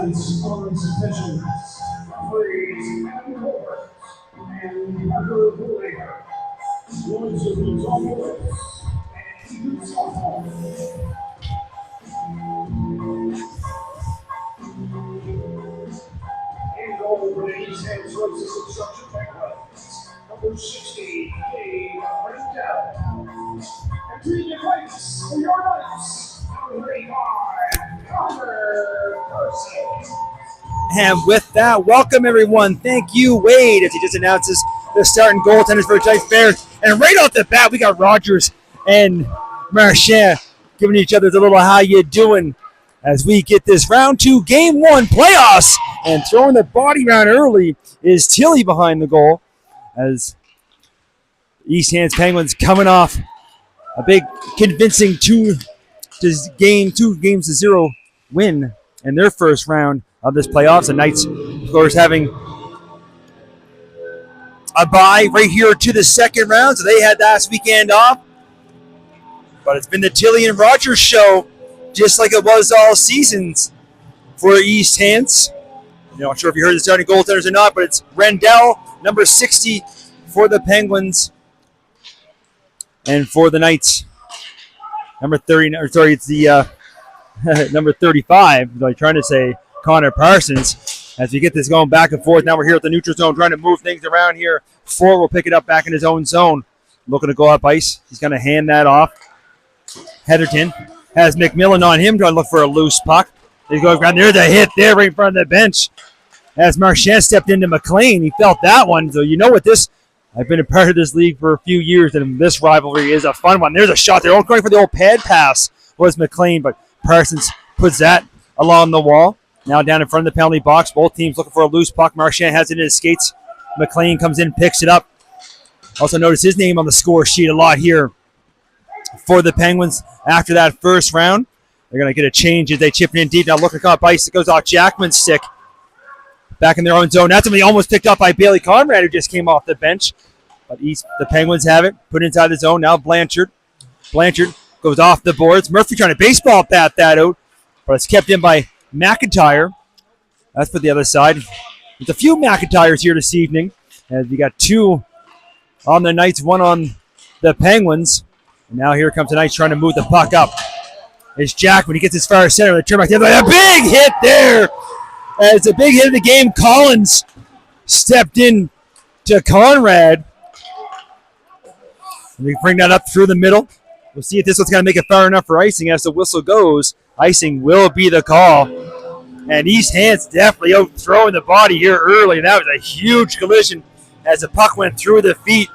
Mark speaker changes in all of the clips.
Speaker 1: Tonight's on suspension, referees Adam Colbert and Parker Boulanger. Ones of the Dolphins and softball. And goal for the East Hants Roses Construction Penguins. Number 60, Dave Brendel. Entering the fights for your Knights. Number 35, Connor Percy.
Speaker 2: And with that, welcome everyone. Thank you, Wade, as he just announces the starting goaltenders for the Giants Bears. And right off the bat, we got Rogers and Marchand giving each other the little how you doing as we get this round 2, game 1 playoffs. And throwing the body round early is Tilly behind the goal as East Hants Penguins coming off a big convincing 2 games to 0 win in their first round of this playoffs. The Knights, of course, having a bye right here to the second round, so they had last weekend off. But it's been the Tilly and Rogers show, just like it was all seasons for East Hants. I'm not sure if you heard the starting goaltenders or not, but it's Rendell, number 60 for the Penguins, and for the Knights, number 30. Or sorry, it's the number 35. I'm trying to say Connor Parsons. As we get this going back and forth, now we're here at the neutral zone, trying to move things around here. Ford will pick it up back in his own zone, looking to go up ice. He's going to hand that off. Heatherton has McMillan on him, trying to look for a loose puck. He's going around. There's a hit there right in front of the bench. As Marchand stepped into McLean, he felt that one. So you know what this, I've been a part of this league for a few years, and this rivalry is a fun one. There's a shot there. Going for the old pad pass was McLean, but Parsons puts that along the wall. Now down in front of the penalty box. Both teams looking for a loose puck. Marchand has it in his skates. McLean comes in, picks it up. Also notice his name on the score sheet a lot here for the Penguins after that first round. They're going to get a change as they chip it in deep. Now looking to come up ice. It goes off Jackman's stick. Back in their own zone. That's when he almost picked up by Bailey Conrad, who just came off the bench. But the Penguins have it. Put inside the zone. Now Blanchard. Blanchard goes off the boards. Murphy trying to baseball bat that out. But it's kept in by McIntyre. That's for the other side. There's a few McIntyres here this evening. And you got 2 on the Knights, 1 on the Penguins. And now here comes the Knights trying to move the puck up. It's Jack when he gets as far as center. They turn back the other way. A big hit there. It's a big hit of the game. Collins stepped in to Conrad. And we bring that up through the middle. We'll see if this one's going to make it far enough for icing. As the whistle goes, icing will be the call. And East Hants definitely out throwing the body here early. And that was a huge collision as the puck went through the feet.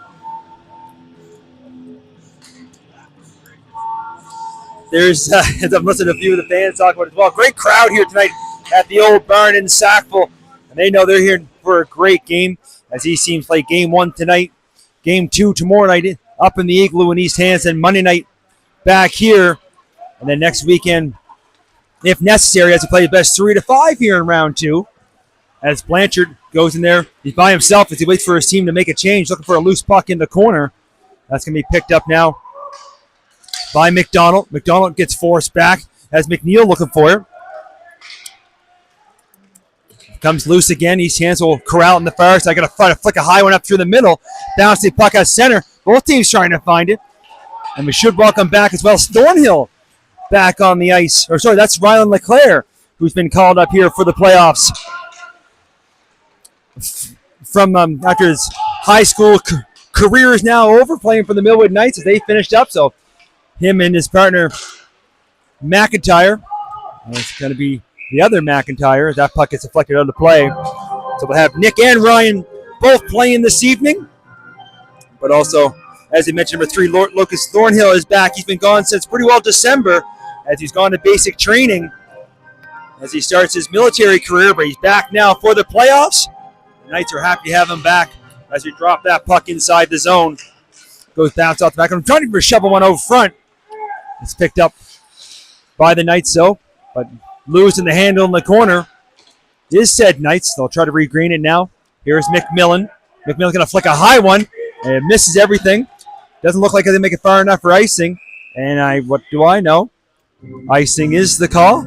Speaker 2: There's, as I've listened to a few of the fans talk about it as well, great crowd here tonight at the old barn in Sackville. And they know they're here for a great game as these teams play game 1 tonight, game 2 tomorrow night up in the Igloo in East Hants, and Monday night back here. And then next weekend, if necessary, has to play the best 3 to 5 here in round 2. As Blanchard goes in there, he's by himself as he waits for his team to make a change, looking for a loose puck in the corner. That's going to be picked up now by McDonald. McDonald gets forced back as McNeil looking for it. Comes loose again. East Hants will corral in the far side. Got to flick a high one up through the middle. Bounce the puck out center. Both teams trying to find it. And we should welcome back as well Thornhill back on the ice. Or sorry, that's Rylan LeClaire, who's been called up here for the playoffs from after his high school career is now over, playing for the Millwood Knights as they finished up. So him and his partner McIntyre. And it's going to be the other McIntyre. That puck gets deflected out of play. So we'll have Nick and Ryan both playing this evening. But also, as I mentioned, number 3, Lucas Thornhill is back. He's been gone since pretty well December as he's gone to basic training as he starts his military career. But he's back now for the playoffs. The Knights are happy to have him back as we drop that puck inside the zone. Goes bounce off the back. I'm trying to shovel one out front. It's picked up by the Knights, though. But losing the handle in the corner is said Knights. They'll try to regreen it now. Here's McMillan. McMillan's going to flick a high one. And it misses everything. Doesn't look like they make it far enough for icing. And what do I know? Icing is the call.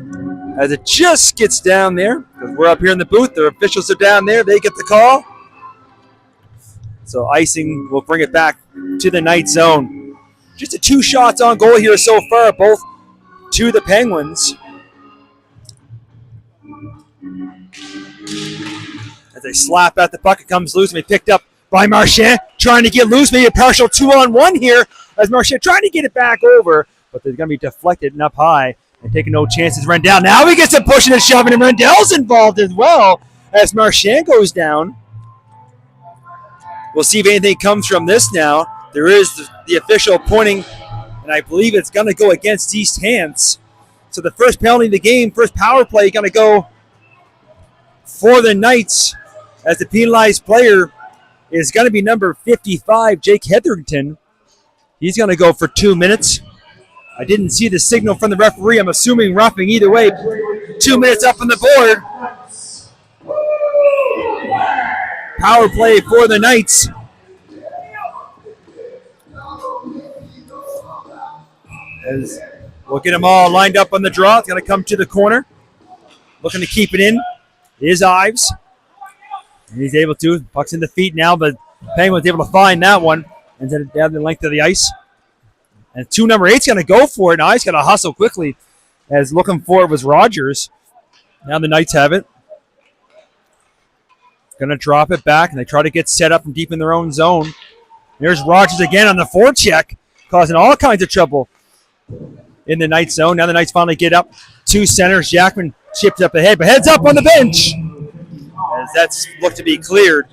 Speaker 2: as it just gets down there. Because we're up here in the booth, the officials are down there. They get the call. So icing will bring it back to the night zone. Just 2 shots on goal here so far, both to the Penguins. As they slap at the puck, it comes loose and be picked up by Marchand, trying to get loose. Maybe a partial 2-on-1 here as Marchand trying to get it back over, but they're going to be deflected and up high and taking no chances. Rendell, now he gets a pushing and shoving, and Rendell's involved as well as Marchand goes down. We'll see if anything comes from this now. There is the official pointing, and I believe it's going to go against East Hants. So the first penalty of the game, first power play, going to go for the Knights as the penalized player is going to be number 55, Jake Hetherington. He's going to go for 2 minutes. I didn't see the signal from the referee. I'm assuming roughing either way. 2 minutes up on the board. Power play for the Knights. As we'll get them all lined up on the draw. It's going to come to the corner. Looking to keep it in is Ives. And he's able to. Puck's in the feet now, but Penguins able to find that one and then down the length of the ice. And 2 number 8's going to go for it. Now he's going to hustle quickly as looking for it was Rogers. Now the Knights have it. Going to drop it back, and they try to get set up from deep in their own zone. There's Rogers again on the forecheck, causing all kinds of trouble in the Knights zone. Now the Knights finally get up. 2 centers. Jackman chips up ahead, but heads up on the bench as that's looked to be cleared.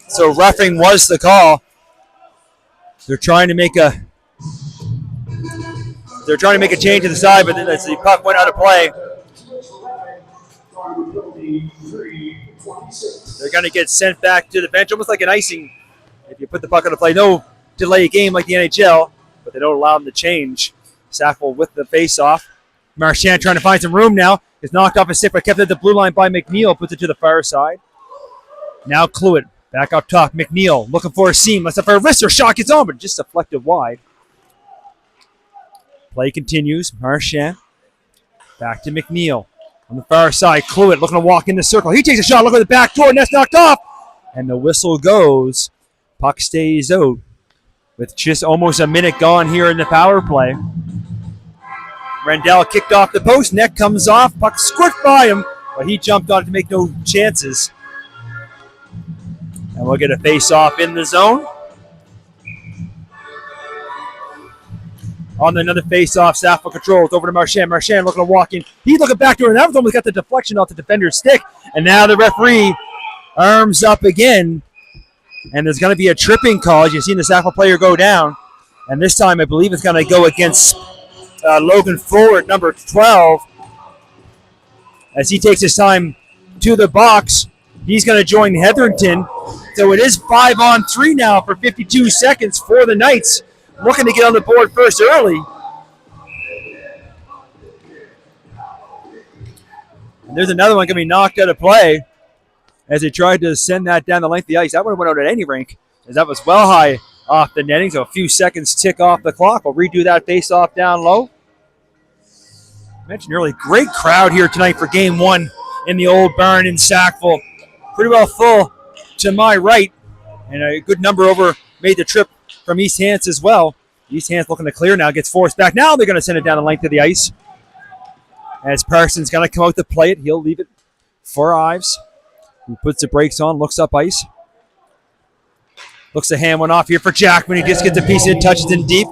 Speaker 2: So roughing was the call. They're trying to make a change to the side, but as the puck went out of play, they're going to get sent back to the bench, almost like an icing. If you put the puck out of play, no delay game like the NHL, but they don't allow them to change. Sackville with the face-off. Marchand trying to find some room now. Is knocked off his stick, but kept at the blue line by McNeil. Puts it to the far side. Now Cluett back up top. McNeil looking for a seam. Let's up for a wrister. Shot gets on, but just deflected wide. Play continues. Marchand back to McNeil. On the far side, Cluett looking to walk in the circle. He takes a shot. Look at the back door. Net's knocked off. And the whistle goes. Puck stays out with just almost a minute gone here in the power play. Rendell kicked off the post. Net comes off. Puck squirt by him, but he jumped on it to make no chances. And we'll get a face-off in the zone. On another face-off, Sackville controls over to Marchand. Marchand looking to walk in. He's looking back to her, and that was almost got the deflection off the defender's stick. And now the referee arms up again. And there's going to be a tripping call. As you've seen the Sackville player go down. And this time, I believe it's going to go against Logan Forward, number 12. As he takes his time to the box, he's going to join Hetherington. So it is 5-on-3 now for 52 seconds for the Knights. Looking to get on the board first early. And there's another one going to be knocked out of play as they tried to send that down the length of the ice. That one went out at any rink as that was well high off the netting. So a few seconds tick off the clock. We'll redo that face-off down low. I mentioned earlier, great crowd here tonight for Game 1 in the old barn in Sackville. Pretty well full to my right. And a good number over made the trip from East Hants as well. East Hants looking to clear now, gets forced back. Now they're going to send it down the length of the ice. As Parsons going to come out to play it, he'll leave it for Ives. He puts the brakes on, looks up ice. Looks to hand one off here for Jackman. He just gets a piece in, touches in deep.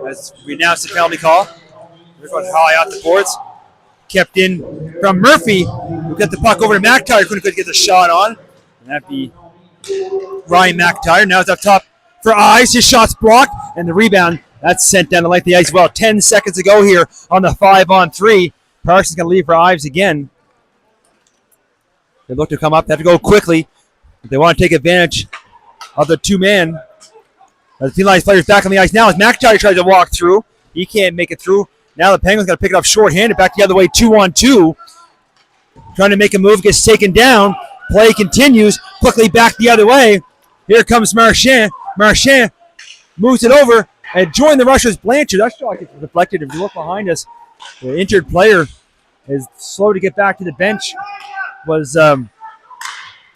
Speaker 2: As we announce the penalty call. They're going high off the boards. Kept in from Murphy, who got the puck over to McIntyre. Couldn't get the shot on. And that'd be Ryan McIntyre. Now it's up top for Ives. His shot's blocked, and the rebound, that's sent down the length of the ice well. 10 seconds to go here on the 5-on-3. Parsons going to leave for Ives again. They look to come up. They have to go quickly if they want to take advantage of the 2-man. The penalized player's back on the ice now as McIntyre tries to walk through. He can't make it through. Now the Penguins got to pick it up short-handed. Back the other way, 2-on-2. Trying to make a move, gets taken down. Play continues. Quickly back the other way. Here comes Marchand. Marchand moves it over and join the rushers. Blanchard. That shot gets deflected. If you look behind us, The injured player is slow to get back to the bench. Was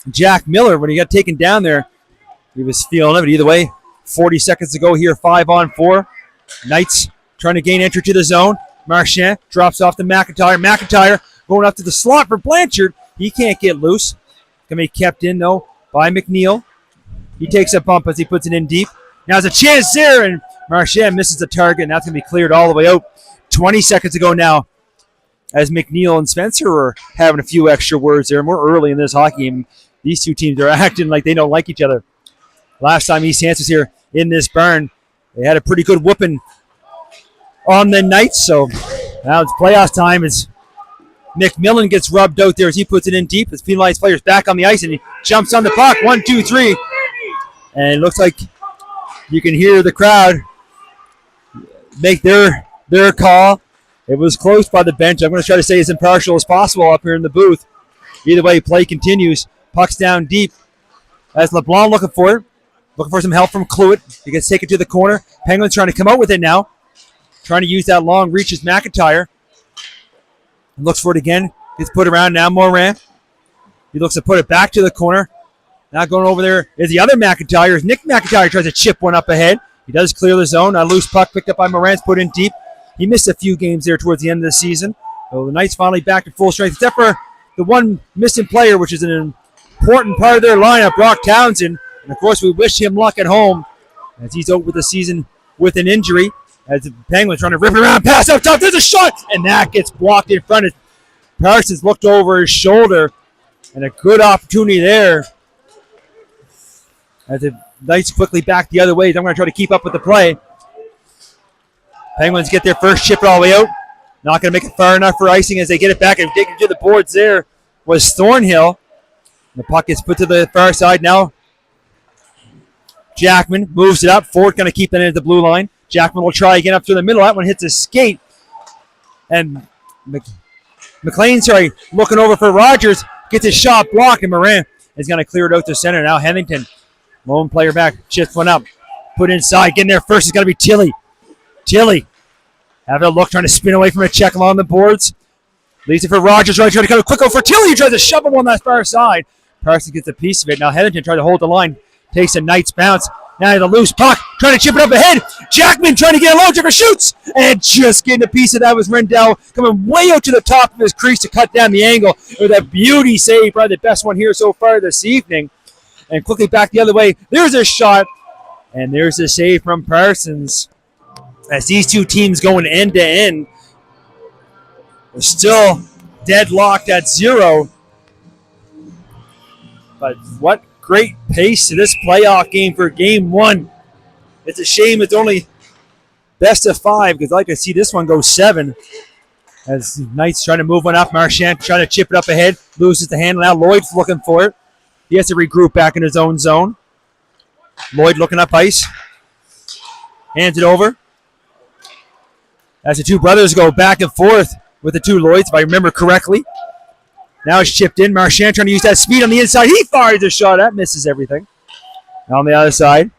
Speaker 2: Jack Miller when he got taken down there. He was feeling it, but either way, 40 seconds to go here, 5-on-4. Knights trying to gain entry to the zone. Marchand drops off to McIntyre. McIntyre going up to the slot for Blanchard. He can't get loose. Going to be kept in, though, by McNeil. He takes a bump as he puts it in deep. Now there's a chance there, and Marchand misses the target, and that's going to be cleared all the way out. 20 seconds to go now as McNeil and Spencer are having a few extra words there. More early in this hockey game, these two teams are acting like they don't like each other. Last time East Hants was here in this barn, they had a pretty good whooping on the Knights, so now it's playoff time as McMillan gets rubbed out there as he puts it in deep. As penalized players back on the ice, and he jumps on the puck. 1, 2, 3. And it looks like you can hear the crowd make their call. It was close by the bench. I'm going to try to stay as impartial as possible up here in the booth. Either way, play continues. Puck's down deep. As LeBlanc looking for it. Looking for some help from Cluett. He gets taken to the corner. Penguins trying to come out with it now. Trying to use that long reach as McIntyre. Looks for it again. Gets put around now, Morin. He looks to put it back to the corner. Now going over there is the other McIntyre. As Nick McIntyre tries to chip one up ahead. He does clear the zone. A loose puck picked up by Moran's put in deep. He missed a few games there towards the end of the season. So the Knights finally back to full strength. Except for the one missing player, which is an important part of their lineup, Brock Townsend. And, of course, we wish him luck at home as he's out with the season with an injury. As the Penguins trying to rip it around, pass up top. There's a shot, and that gets blocked in front. Parsons looked over his shoulder, and a good opportunity there. As the Knights quickly back the other way. I'm going to try to keep up with the play. Penguins get their first chip all the way out. Not going to make it far enough for icing as they get it back and dig into the boards there was Thornhill. The puck gets put to the far side now. Jackman moves it up. Ford going to keep that in at the blue line. Jackman will try again up through the middle. That one hits his skate. And McLean, looking over for Rogers. Gets his shot blocked, and Morin is going to clear it out to center. Now Hennington, lone player back, chips one up. Put inside. Getting there first is going to be Tilly. Tilly having a look, trying to spin away from a check along the boards. Leaves it for Rogers. Trying to come quick over for Tilly. He tries to shove him on that far side. Parsons gets a piece of it. Now Hennington trying to hold the line. Takes a Knights bounce. Now the loose puck. Trying to chip it up ahead. Jackman trying to get a low trigger. Shoots. And just getting a piece of that was Rendell coming way out to the top of his crease to cut down the angle. With a beauty save. Probably the best one here so far this evening. And quickly back the other way. There's a shot. And there's a save from Parsons. As these two teams going end to end. We're still deadlocked at 0. But what great pace to this playoff game for game 1. It's a shame it's only best of 5 because I'd like to see this one go 7. As Knights trying to move one up. Marchand trying to chip it up ahead. Loses the handle. Now Lloyd's looking for it. He has to regroup back in his own zone. Lloyd looking up ice. Hands it over. As the two brothers go back and forth with the two Lloyds, if I remember correctly. Now it's chipped in. Marchand trying to use that speed on the inside. He fires a shot. That misses everything. Now on the other side.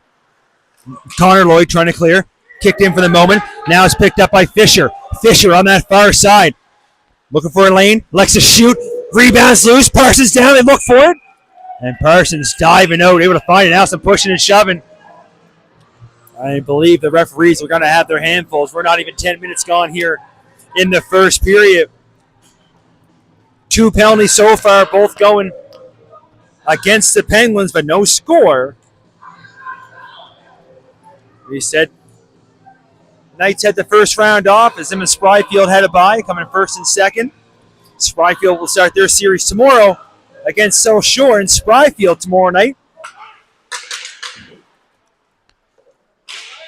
Speaker 2: Connor Lloyd trying to clear. Kicked in for the moment. Now it's picked up by Fisher. Fisher on that far side. Looking for a lane. Likes to shoot. Rebounds loose. Parsons down. They look for it. And Parsons diving out. Able to find it. Now some pushing and shoving. I believe the referees are going to have their handfuls. We're not even 10 minutes gone here in the first period. 2 penalties so far, both going against the Penguins, but no score. We said Knights had the first round off as them and Spryfield had a bye, coming first and second. Spryfield will start their series tomorrow against South Shore in Spryfield tomorrow night.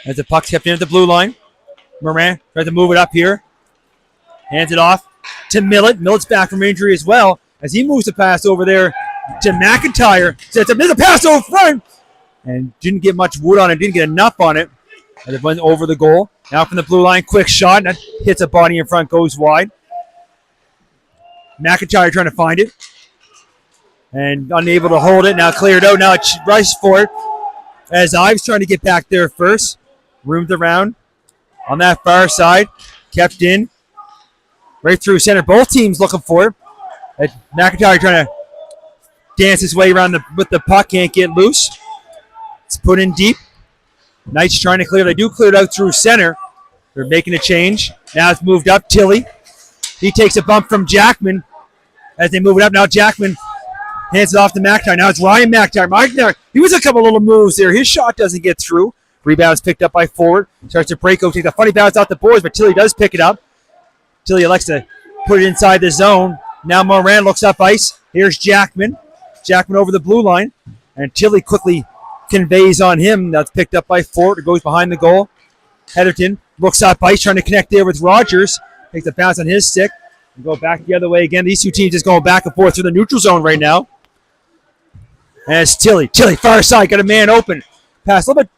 Speaker 2: As the puck's kept in at the blue line. Morin tries to move it up here. Hands it off to Millett. Millett's back from injury as well as he moves the pass over there to McIntyre. Sets up. There's a pass over front. And didn't get much wood on it. Didn't get enough on it. As it went over the goal. Now from the blue line. Quick shot. That hits a body in front. Goes wide. McIntyre trying to find it. And unable to hold it. Now cleared out. Now it's Rice for it. As Ives trying to get back there first. Roomed around on that far side. Kept in. right through center. Both teams looking for it. McIntyre trying to dance his way around with the puck. Can't get loose. It's put in deep. Knights trying to clear. They do clear it out through center. They're making a change. Now it's moved up. Tilly. He takes a bump from Jackman as they move it up. Now Jackman hands it off to McIntyre. Now it's Ryan McIntyre. He was a couple little moves there. His shot doesn't get through. Rebound's picked up by forward. Starts to break. Takes a funny bounce out the boards, but Tilly does pick it up. Tilly elects to put it inside the zone. Now Moran looks up ice. Here's Jackman. Jackman over the blue line. And Tilly quickly conveys on him. That's picked up by Ford. It goes behind the goal. Heatherton looks up ice, trying to connect there with Rogers. Takes a bounce on his stick. And go back the other way again. These two teams just going back and forth through the neutral zone right now. And it's Tilly. Tilly, far side. Got a man open. Pass a little bit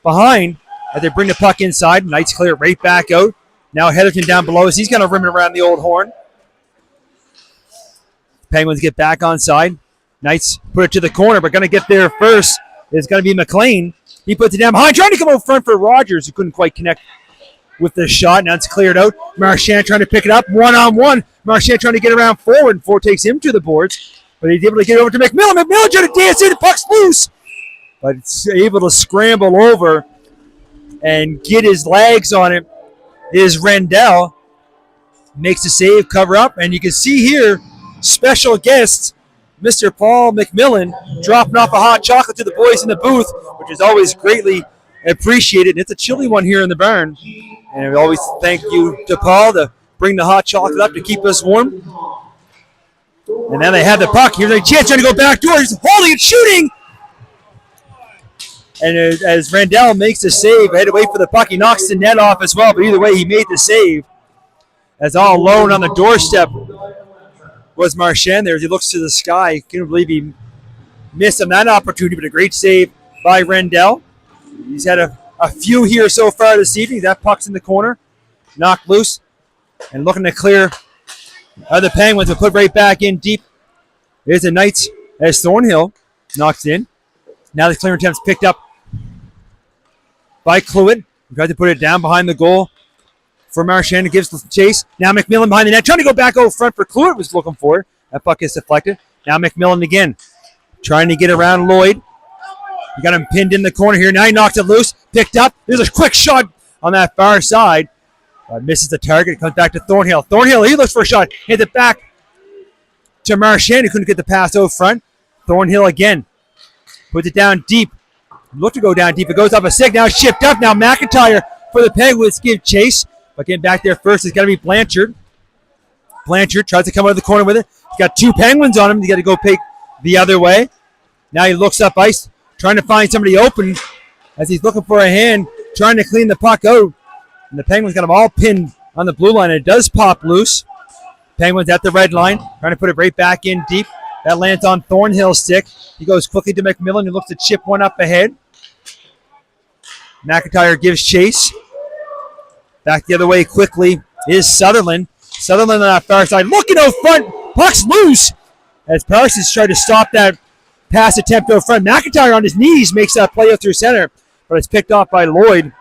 Speaker 2: behind as they bring the puck inside. Knights clear it right back out. Now Heatherton down below as he's going to rim it around the old horn. Penguins get back on side. Knights put it to the corner, but going to get there first is going to be McLean. He puts it down behind, trying to come out front for Rogers, who couldn't quite connect with the shot. Now it's cleared out. Marchand trying to pick it up one-on-one. Marchand trying to get around forward, and Ford takes him to the boards, but he's able to get over to McMillan. McMillan trying to dance in, the puck's loose, but it's able to scramble over and get his legs on it. Is Rendell. Makes the save, cover up, and you can see here, special guest, Mr. Paul McMillan, dropping off a hot chocolate to the boys in the booth, which is always greatly appreciated. And it's a chilly one here in the barn. And we always thank you to Paul to bring the hot chocolate up to keep us warm. And now they have the puck. Here's a chance trying to go back door. He's holding and shooting. And as Rendell makes the save, I had to wait for the puck. He knocks the net off as well, but either way, he made the save. As all alone on the doorstep was Marchand there as he looks to the sky. Can't believe he missed on that opportunity, but a great save by Rendell. He's had a few here so far this evening. That puck's in the corner, knocked loose, and looking to clear the Penguins will put right back in deep. There's the Knights as Thornhill knocks in. Now the clearing attempt's picked up by Cluett. He tried to put it down behind the goal for Marchand. It gives the chase. Now McMillan behind the net, trying to go back over front for Cluett was looking for it. That puck is deflected. Now McMillan again, trying to get around Lloyd. You got him pinned in the corner here. Now he knocks it loose, picked up. There's a quick shot on that far side. Misses the target. It comes back to Thornhill. Thornhill, he looks for a shot. Hits it back to Marchand, who couldn't get the pass out front. Thornhill again. Puts it down deep. Looked to go down deep. It goes up a stick. Now shipped up. Now McIntyre for the Penguins give chase. But getting back there first is going to be Blanchard. Blanchard tries to come out of the corner with it. He's got two Penguins on him. He's got to go pick the other way. Now he looks up ice, trying to find somebody open as he's looking for a hand, trying to clean the puck out. And the Penguins got them all pinned on the blue line. And it does pop loose. Penguins at the red line, trying to put it right back in deep. That lands on Thornhill's stick. He goes quickly to McMillan, who looks to chip one up ahead. McIntyre gives chase. Back the other way quickly is Sutherland. Sutherland on that far side, looking out front. Puck's loose as Parsons tried to stop that pass attempt out front. McIntyre on his knees makes that play out through center, but it's picked off by Lloyd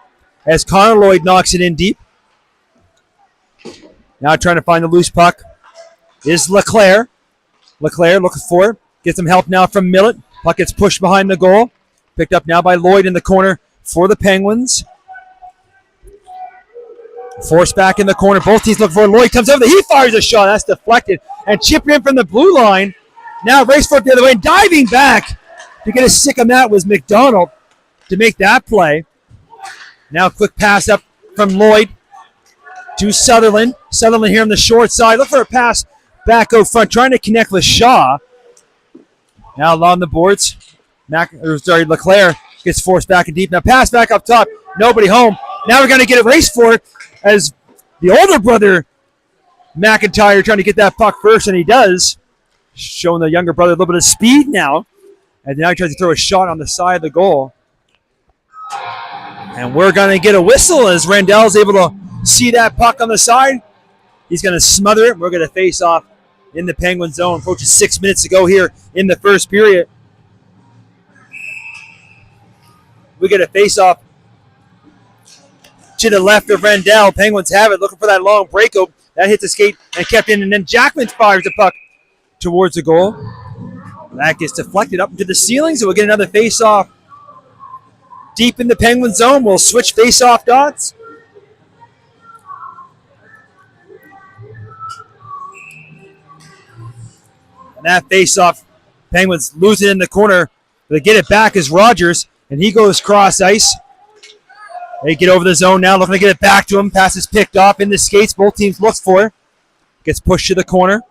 Speaker 2: as Connor Lloyd knocks it in deep. Now trying to find the loose puck is LeClaire. LeClaire looking for it. Gets some help now from Millett. Puck gets pushed behind the goal. Picked up now by Lloyd in the corner for the Penguins. Forced back in the corner. Both teams look for it. Lloyd comes over. He fires a shot. That's deflected. And chipped in from the blue line. Now race for it the other way. Diving back to get a stick on that was McDonald to make that play. Now a quick pass up from Lloyd to Sutherland. Sutherland here on the short side. Look for a pass back out front. Trying to connect with Shaw. Now along the boards. LeClaire gets forced back in deep. Now pass back up top. Nobody home. Now we're going to get a race for it as the older brother, McIntyre, trying to get that puck first, and he does. Showing the younger brother a little bit of speed now. And now he tries to throw a shot on the side of the goal. And we're going to get a whistle as Rendell's able to see that puck on the side. He's going to smother it. We're going to face off in the Penguin zone. Approaching 6 minutes to go here in the first period. We get a face-off to the left of Rendell. Penguins have it, looking for that long breakout. That hits the skate and kept in, and then Jackman fires the puck towards the goal. That gets deflected up into the ceiling, so we'll get another face-off deep in the Penguin zone. We'll switch face-off dots. And that face-off, Penguins lose it in the corner. They get it back as Rogers, and he goes cross ice. They get over the zone now, looking to get it back to him. Pass is picked off in the skates. Both teams looks for it. Gets pushed to the corner.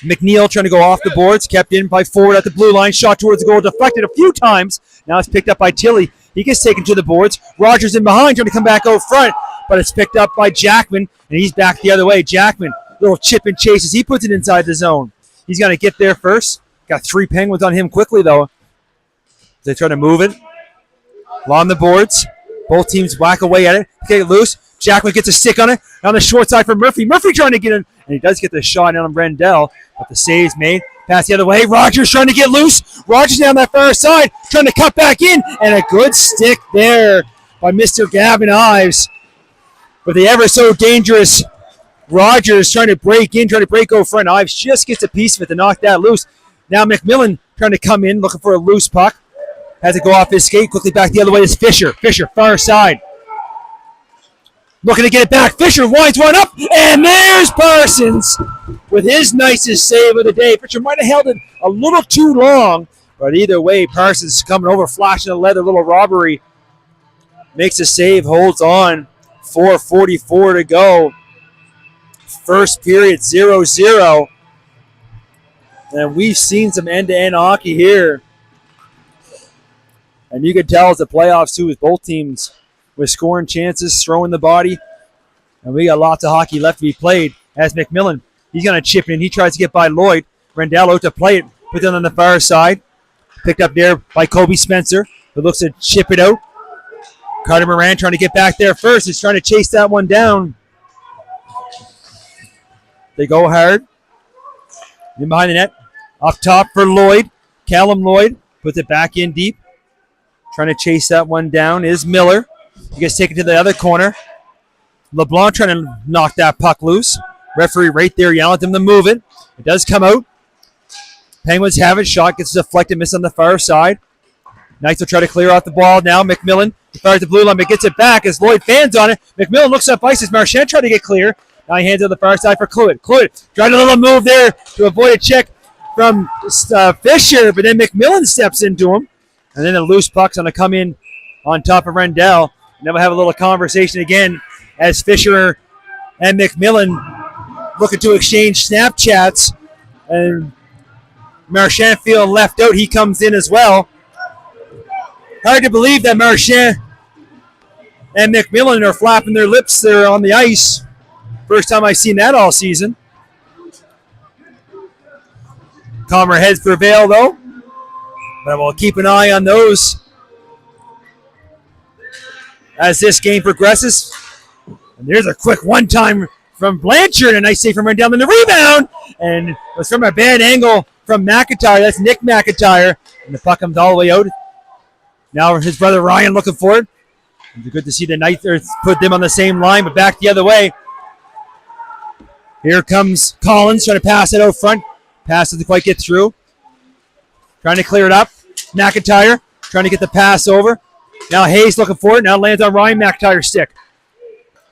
Speaker 2: McNeil trying to go off the boards, kept in by Ford at the blue line. Shot towards the goal, deflected a few times. Now it's picked up by Tilly. He gets taken to the boards. Rogers in behind, trying to come back out front, but it's picked up by Jackman, and he's back the other way. Jackman, little chip and chases. He puts it inside the zone. He's going to get there first. Got 3 Penguins on him quickly, though. They try to move it. Along the boards. Both teams whack away at it. Get it loose. Jackman gets a stick on it. On the short side for Murphy. Murphy trying to get in. And he does get the shot on Rendell. But the save's made. Pass the other way. Rogers trying to get loose. Rogers down that far side. Trying to cut back in. And a good stick there by Mr. Gavin Ives. But the ever so dangerous Rogers trying to break in. Trying to break over front. Ives just gets a piece of it to knock that loose. Now McMillan trying to come in. Looking for a loose puck. Has to go off his skate. Quickly back the other way is Fisher. Fisher, far side. Looking to get it back. Fisher winds one up. And there's Parsons with his nicest save of the day. Fisher might have held it a little too long. But either way, Parsons coming over, flashing the leather, little robbery. Makes a save, holds on. 4:44 to go. First period, 0-0. And we've seen some end-to-end hockey here. And you can tell it's the playoffs, too, with both teams with scoring chances, throwing the body. And we got lots of hockey left to be played. As McMillan, he's going to chip in. He tries to get by Lloyd. Rendell out to play it. Put it on the far side. Picked up there by Kobe Spencer, who looks to chip it out. Carter Moran trying to get back there first. He's trying to chase that one down. They go hard. In behind the net. Up top for Lloyd. Callum Lloyd puts it back in deep. Trying to chase that one down is Miller. He gets taken to the other corner. LeBlanc trying to knock that puck loose. Referee right there yelling at him to move it. It does come out. Penguins have it. Shot gets deflected, miss on the far side. Knights will try to clear off the ball now. McMillan fires the blue line, but gets it back as Lloyd fans on it. McMillan looks up ice as Marchand trying to get clear. Now he hands it on the far side for Cluett. Cluett trying a little move there to avoid a check from Fisher, but then McMillan steps into him. And then the loose puck's going to come in on top of Rendell. And then we'll have a little conversation again as Fisher and McMillan looking to exchange Snapchats. And Marchand feeling left out. He comes in as well. Hard to believe that Marchand and McMillan are flapping their lips there on the ice. First time I've seen that all season. Calmer heads prevail, though. But we'll keep an eye on those as this game progresses. And there's a quick one-time from Blanchard. A nice save from Rendell in the rebound. And it was from a bad angle from McIntyre. That's Nick McIntyre. And the puck comes all the way out. Now his brother Ryan looking for it. It's good to see the Knights put them on the same line, but back the other way. Here comes Collins trying to pass it out front. Pass doesn't quite get through. Trying to clear it up. McIntyre trying to get the pass over. Now Hayes looking for it. Now lands on Ryan McIntyre's stick.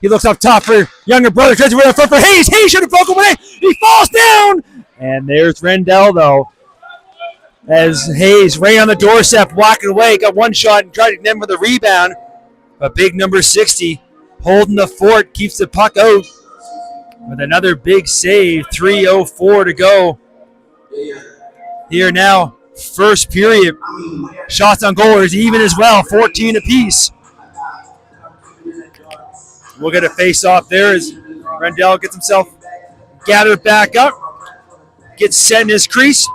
Speaker 2: He looks up top for younger brother. Tries to run up front for Hayes. Hayes should have broke away. He falls down. And there's Rendell, though. As Hayes right on the doorstep, walking away. Got one shot and tried to get him with a rebound. But big number 60 holding the fort. Keeps the puck out. With another big save. 3:04 to go. Here now. First period. Shots on goal is even as well. 14 apiece. We'll get a face-off there as Rendell gets himself gathered back up. Gets set in his crease.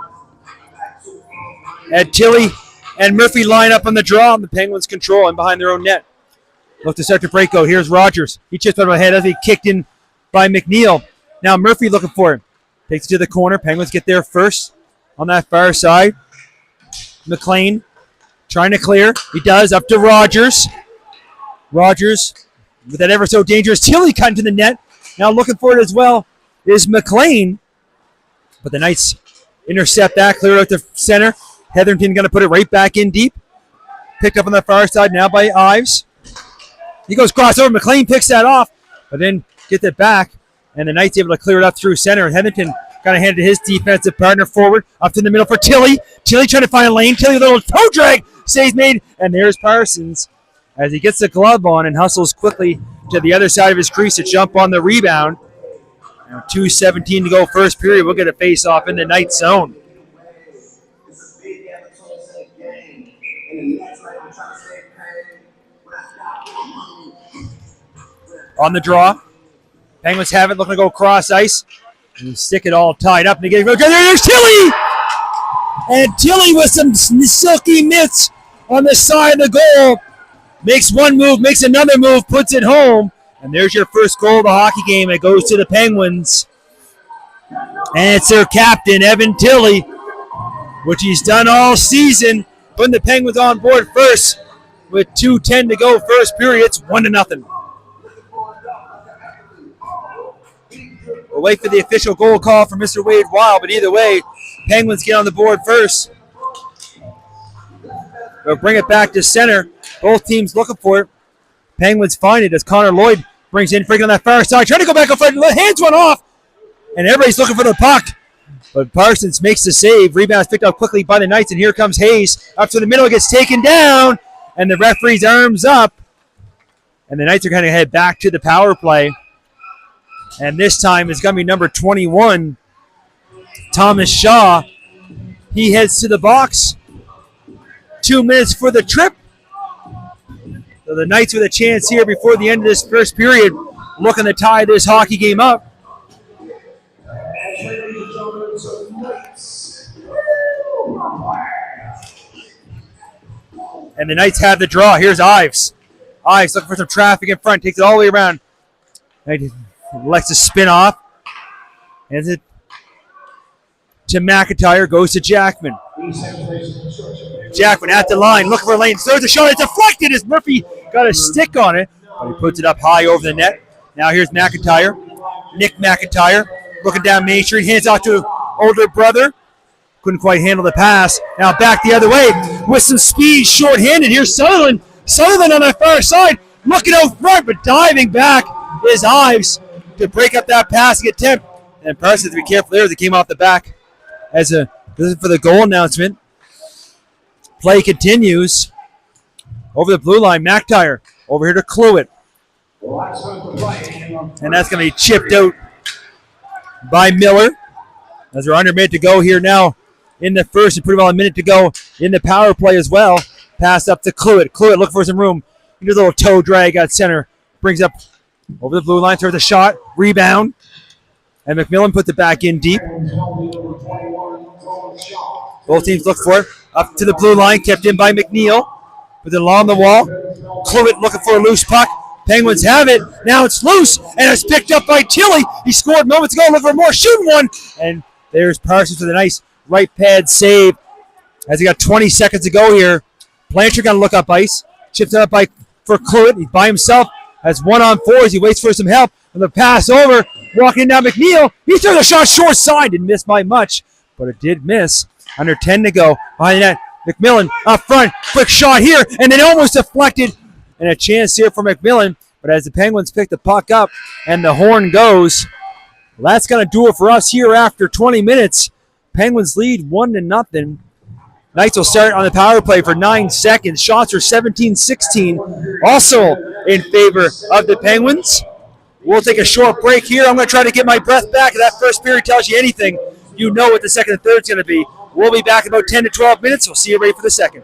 Speaker 2: And Tilly and Murphy line up on the draw. And the Penguins control and behind their own net. Look to start the break out. Here's Rogers. He chips out of the head as he kicked in by McNeil. Now Murphy looking for him. Takes it to the corner. Penguins get there first on that far side. McLean trying to clear. He does. Up to Rogers. Rogers with that ever so dangerous Tilly cutting to the net. Now looking for it as well is McLean. But the Knights intercept that, clear out the center. Hetherington going to put it right back in deep. Picked up on the far side now by Ives. He goes crossover. McLean picks that off, but then gets it back. And the Knights able to clear it up through center. Hetherington kind of handed his defensive partner forward. Up to the middle for Tilly. Tilly trying to find a lane. Tilly, a little toe drag. Saves made. And there's Parsons as he gets the glove on and hustles quickly to the other side of his crease to jump on the rebound. Now 2:17 to go first period. We'll get a face-off in the Knights zone. On the draw. Penguins have it, looking to go cross ice. And stick it all tied up. And there's Tilly! And Tilly with some silky mitts on the side of the goal. Makes one move, makes another move, puts it home. And there's your first goal of the hockey game. It goes to the Penguins. And it's their captain, Evan Tilly, which he's done all season, putting the Penguins on board first with 2:10 to go first period. It's 1-0. We'll wait for the official goal call from Mr. Wade Weil, but either way, Penguins get on the board first. They'll bring it back to center. Both teams looking for it. Penguins find it as Connor Lloyd brings in freaking on that far side. Trying to go back up front. The hands went off. And everybody's looking for the puck. But Parsons makes the save. Rebound's picked up quickly by the Knights. And here comes Hayes. Up to the middle. Gets taken down. And the referee's arms up. And the Knights are going to head back to the power play. And this time it's going to be number 21, Thomas Shaw. He heads to the box. 2 minutes for the trip. So the Knights with a chance here before the end of this first period, looking to tie this hockey game up. And the Knights have the draw. Here's Ives. Ives looking for some traffic in front. Takes it all the way around. Likes to spin off. Hands it to McIntyre. Goes to Jackman. Jackman at the line. Looking for a lane. Throws a shot. It's deflected as Murphy got a stick on it. But he puts it up high over the net. Now here's McIntyre. Nick McIntyre. Looking down Main Street. Hands off to older brother. Couldn't quite handle the pass. Now back the other way with some speed, short-handed. Here's Sutherland. Sutherland on that far side. Looking out front, but diving back is Ives to break up that passing attempt. And Parsons to be careful there as it came off the back. This is for the goal announcement. Play continues. Over the blue line, McIntyre. Over here to Cluett. And that's going to be chipped out by Miller. As we're under a minute to go here now in the first, and pretty well a minute to go in the power play as well. Pass up to Cluett. Cluett looking for some room. He does a little toe drag at center. Brings up over the blue line, throws a shot. Rebound. And McMillan puts it back in deep. Both teams look for it. Up to the blue line, kept in by McNeil. With it along the wall. Cluett looking for a loose puck. Penguins have it. Now it's loose, and it's picked up by Tilly. He scored moments ago. Looking for more, shooting one. And there's Parsons with a nice right pad save. As he got 20 seconds to go here. Blanchard got to look up ice. Chips it up for Cluett. He's by himself. Has 1-on-4 as he waits for some help. And the pass over. Walking down McNeil. He threw the shot short side. Didn't miss by much, but it did miss. Under 10 to go. Behind the net. McMillan up front. Quick shot here. And then almost deflected. And a chance here for McMillan. But as the Penguins pick the puck up and the horn goes, well, that's going to do it for us here after 20 minutes. Penguins lead 1-0. Knights will start on the power play for 9 seconds. Shots are 17-16. Also in favor of the Penguins. We'll take a short break here. I'm going to try to get my breath back. If that first period tells you anything, you know what the second and third is going to be. We'll be back in about 10 to 12 minutes. We'll see you ready for the second.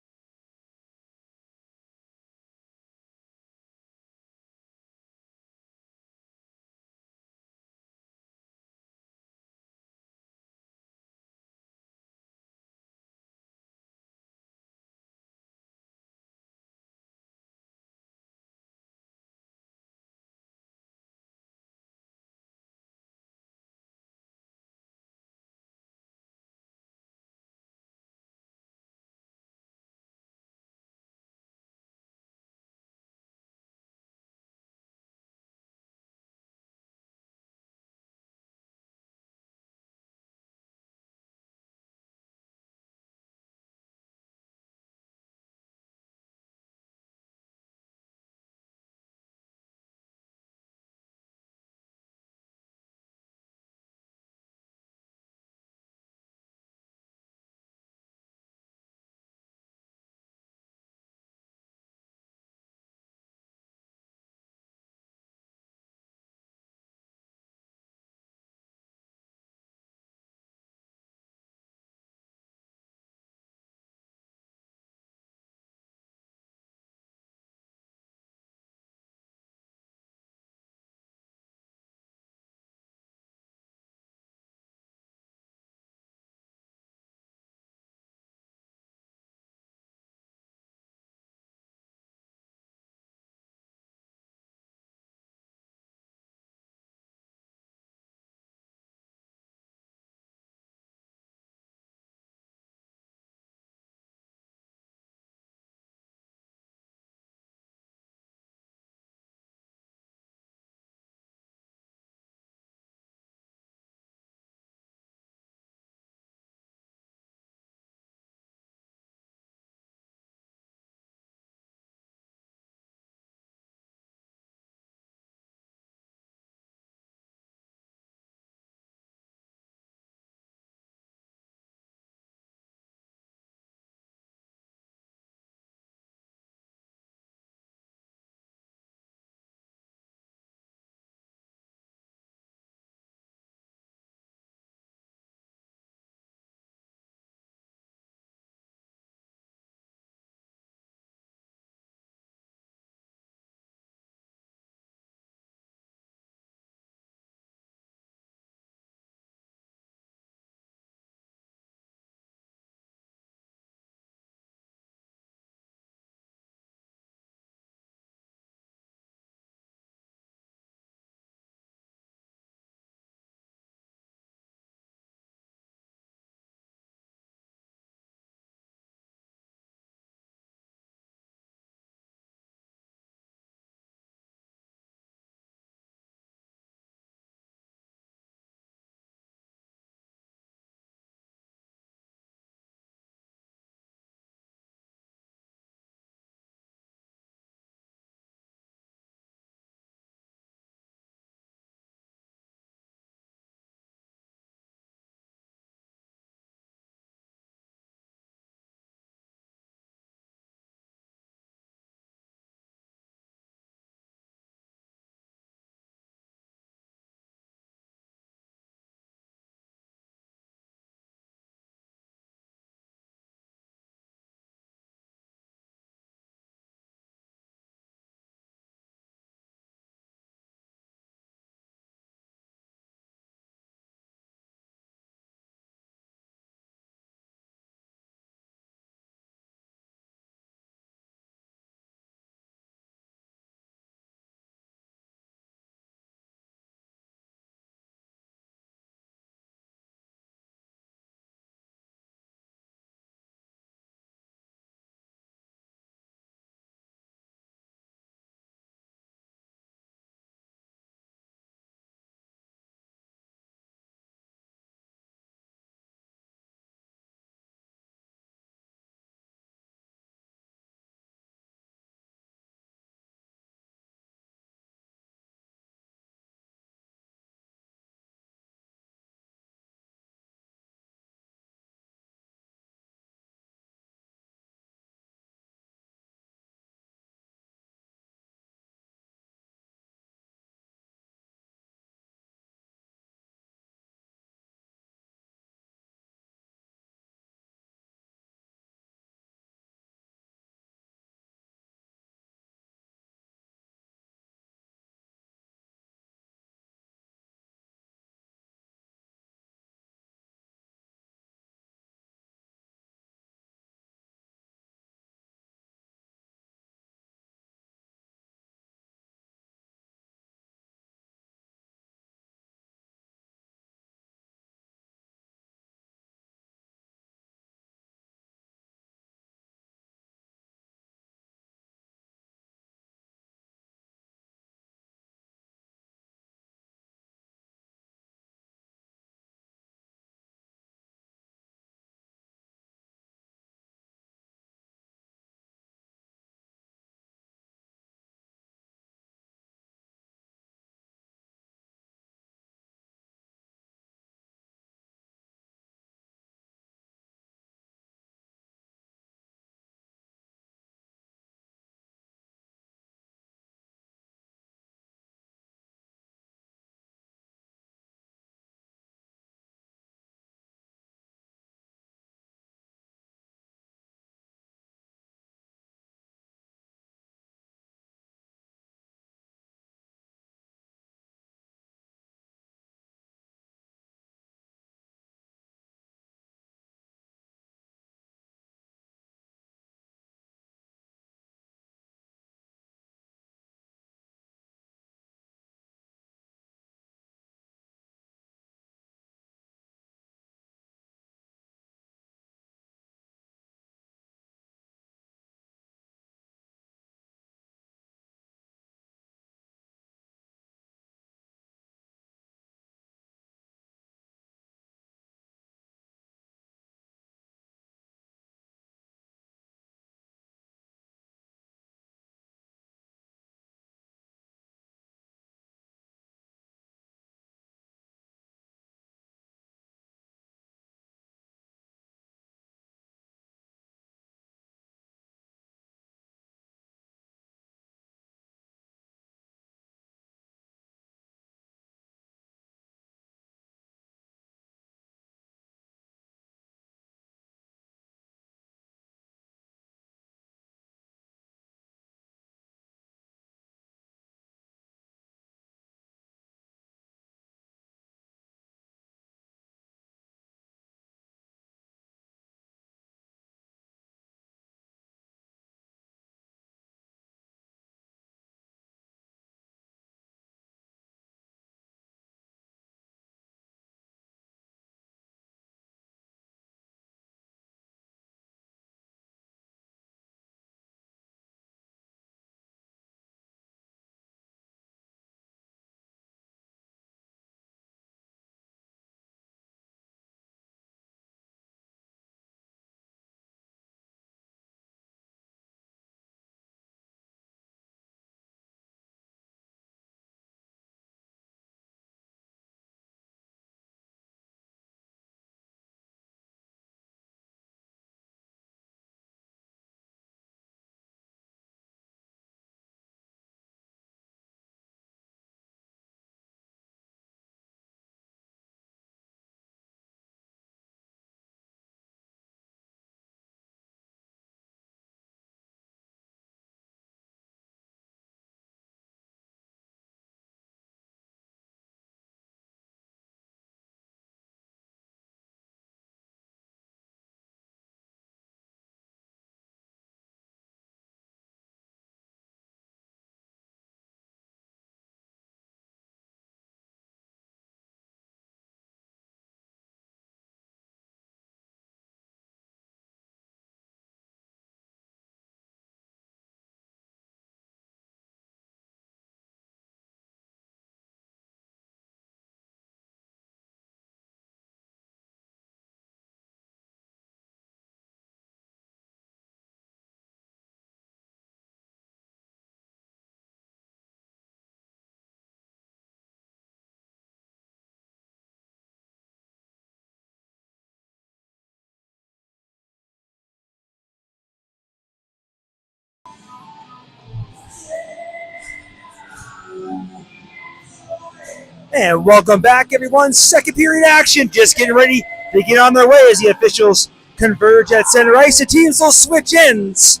Speaker 2: And welcome back, everyone. Second period action. Just getting ready to get on their way as the officials converge at center ice. The teams will switch ends.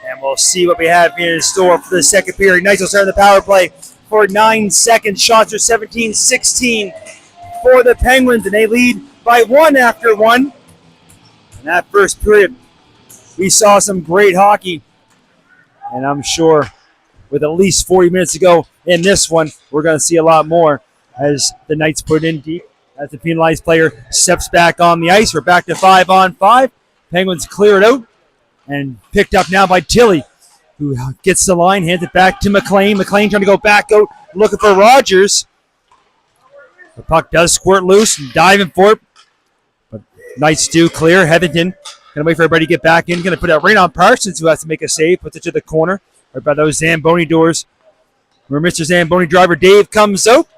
Speaker 2: And we'll see what we have here in store for the second period. Knights will start the power play for 9 seconds. Shots are 17-16 for the Penguins, and they lead by 1 after 1. In that first period, we saw some great hockey. And I'm sure with at least 40 minutes to go in this one, we're going to see a lot more as the Knights put in deep. As the penalized player steps back on the ice, we're back to 5-on-5. Penguins clear it out and picked up now by Tilly, who gets the line, hands it back to McLean. McLean trying to go back out, looking for Rogers. The puck does squirt loose and diving for it, but Knights do clear. Hetherington going to wait for everybody to get back in. Going to put it right on Parsons, who has to make a save. Puts it to the corner, right by those Zamboni doors, where Mr. Zamboni driver Dave comes out.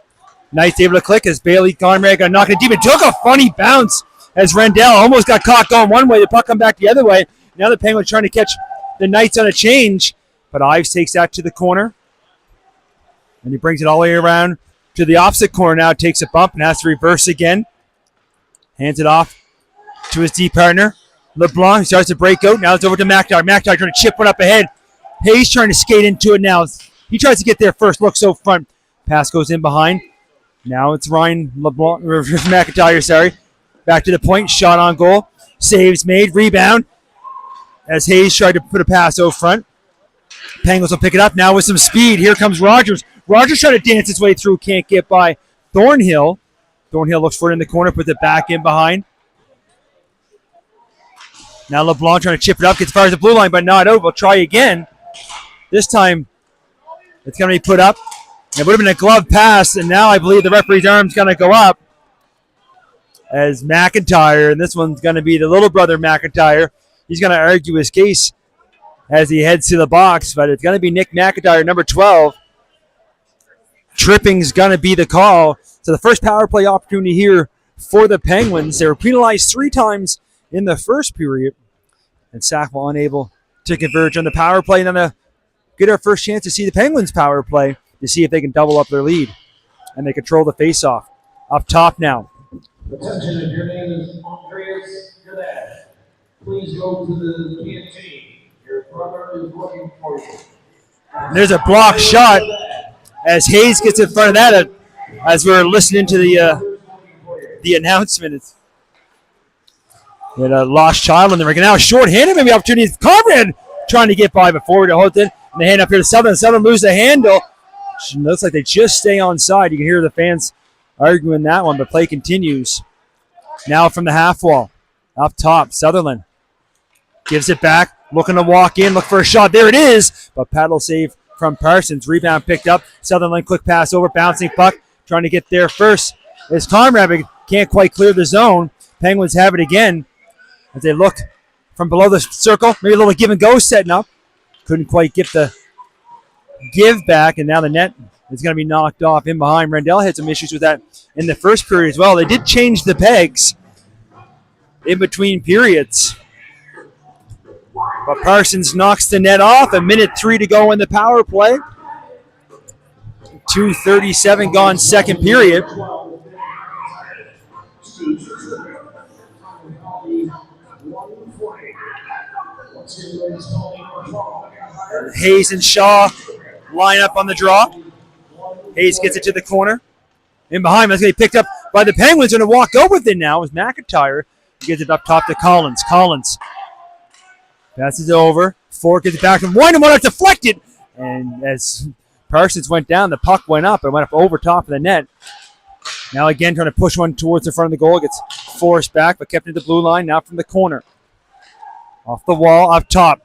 Speaker 2: Knights able to click as Bailey Conrad got knocked it deep. It took a funny bounce as Rendell almost got caught going one way. The puck come back the other way. Now the Penguins trying to catch the Knights on a change, but Ives takes that to the corner, and he brings it all the way around to the opposite corner now. Takes a bump and has to reverse again. Hands it off to his D partner. LeBlanc starts to break out. Now it's over to McIntyre. McIntyre trying to chip one up ahead. Hayes trying to skate into it now. He tries to get there first. Looks so front. Pass goes in behind. Now it's Ryan LeBlanc, McIntyre, sorry. Back to the point. Shot on goal. Saves made. Rebound as Hayes tried to put a pass over front. Penguins will pick it up now with some speed. Here comes Rogers. Rogers trying to dance his way through. Can't get by Thornhill. Thornhill looks for it in the corner. Puts it back in behind. Now LeBlanc trying to chip it up. Gets far as the blue line, but not out. We'll try again. This time it's going to be put up. It would have been a glove pass, and now I believe the referee's arm's going to go up as McIntyre, and this one's going to be the little brother McIntyre. He's going to argue his case as he heads to the box, but it's going to be Nick McIntyre, number 12. Tripping's going to be the call. So the first power play opportunity here for the Penguins. They were penalized 3 times in the first period, and Sackville unable to converge on the power play. And then get our first chance to see the Penguins power play to see if they can double up their lead, and they control the faceoff. Up top now.
Speaker 1: Attention, if your name is Andreas Gadet, please go to the canteen. Your brother is looking for you.
Speaker 2: And there's a block shot as Hayes gets in front of that as we're listening to the announcement. It's a lost child, and they're now short-handed. Maybe opportunity. Conrad trying to get by, but forward to Holton. And they hand up here to Southern. Southern lose the handle. Looks like they just stay onside. You can hear the fans arguing that one, but play continues. Now from the half wall. Up top, Sutherland gives it back. Looking to walk in. Look for a shot. There it is. But paddle save from Parsons. Rebound picked up. Sutherland quick pass over. Bouncing puck. Trying to get there first. It's Conrad. Can't quite clear the zone. Penguins have it again as they look from below the circle. Maybe a little give and go setting up. Couldn't quite get the give back, and now the net is going to be knocked off in behind. Rendell had some issues with that in the first period as well. They did change the pegs in between periods, but Parsons knocks the net off. 1:03 to go in the power play. 2:37 gone second period. Hayes and Shaw line up on the draw. Hayes gets it to the corner. In behind, that's going to be picked up by the Penguins. Going to walk out with it now is McIntyre. He gets it up top to Collins. Collins passes it over. Ford gets it back and one up deflected. And as Parsons went down, the puck went up and went up over top of the net. Now again trying to push one towards the front of the goal. Gets forced back but kept into the blue line. Now from the corner. Off the wall, up top.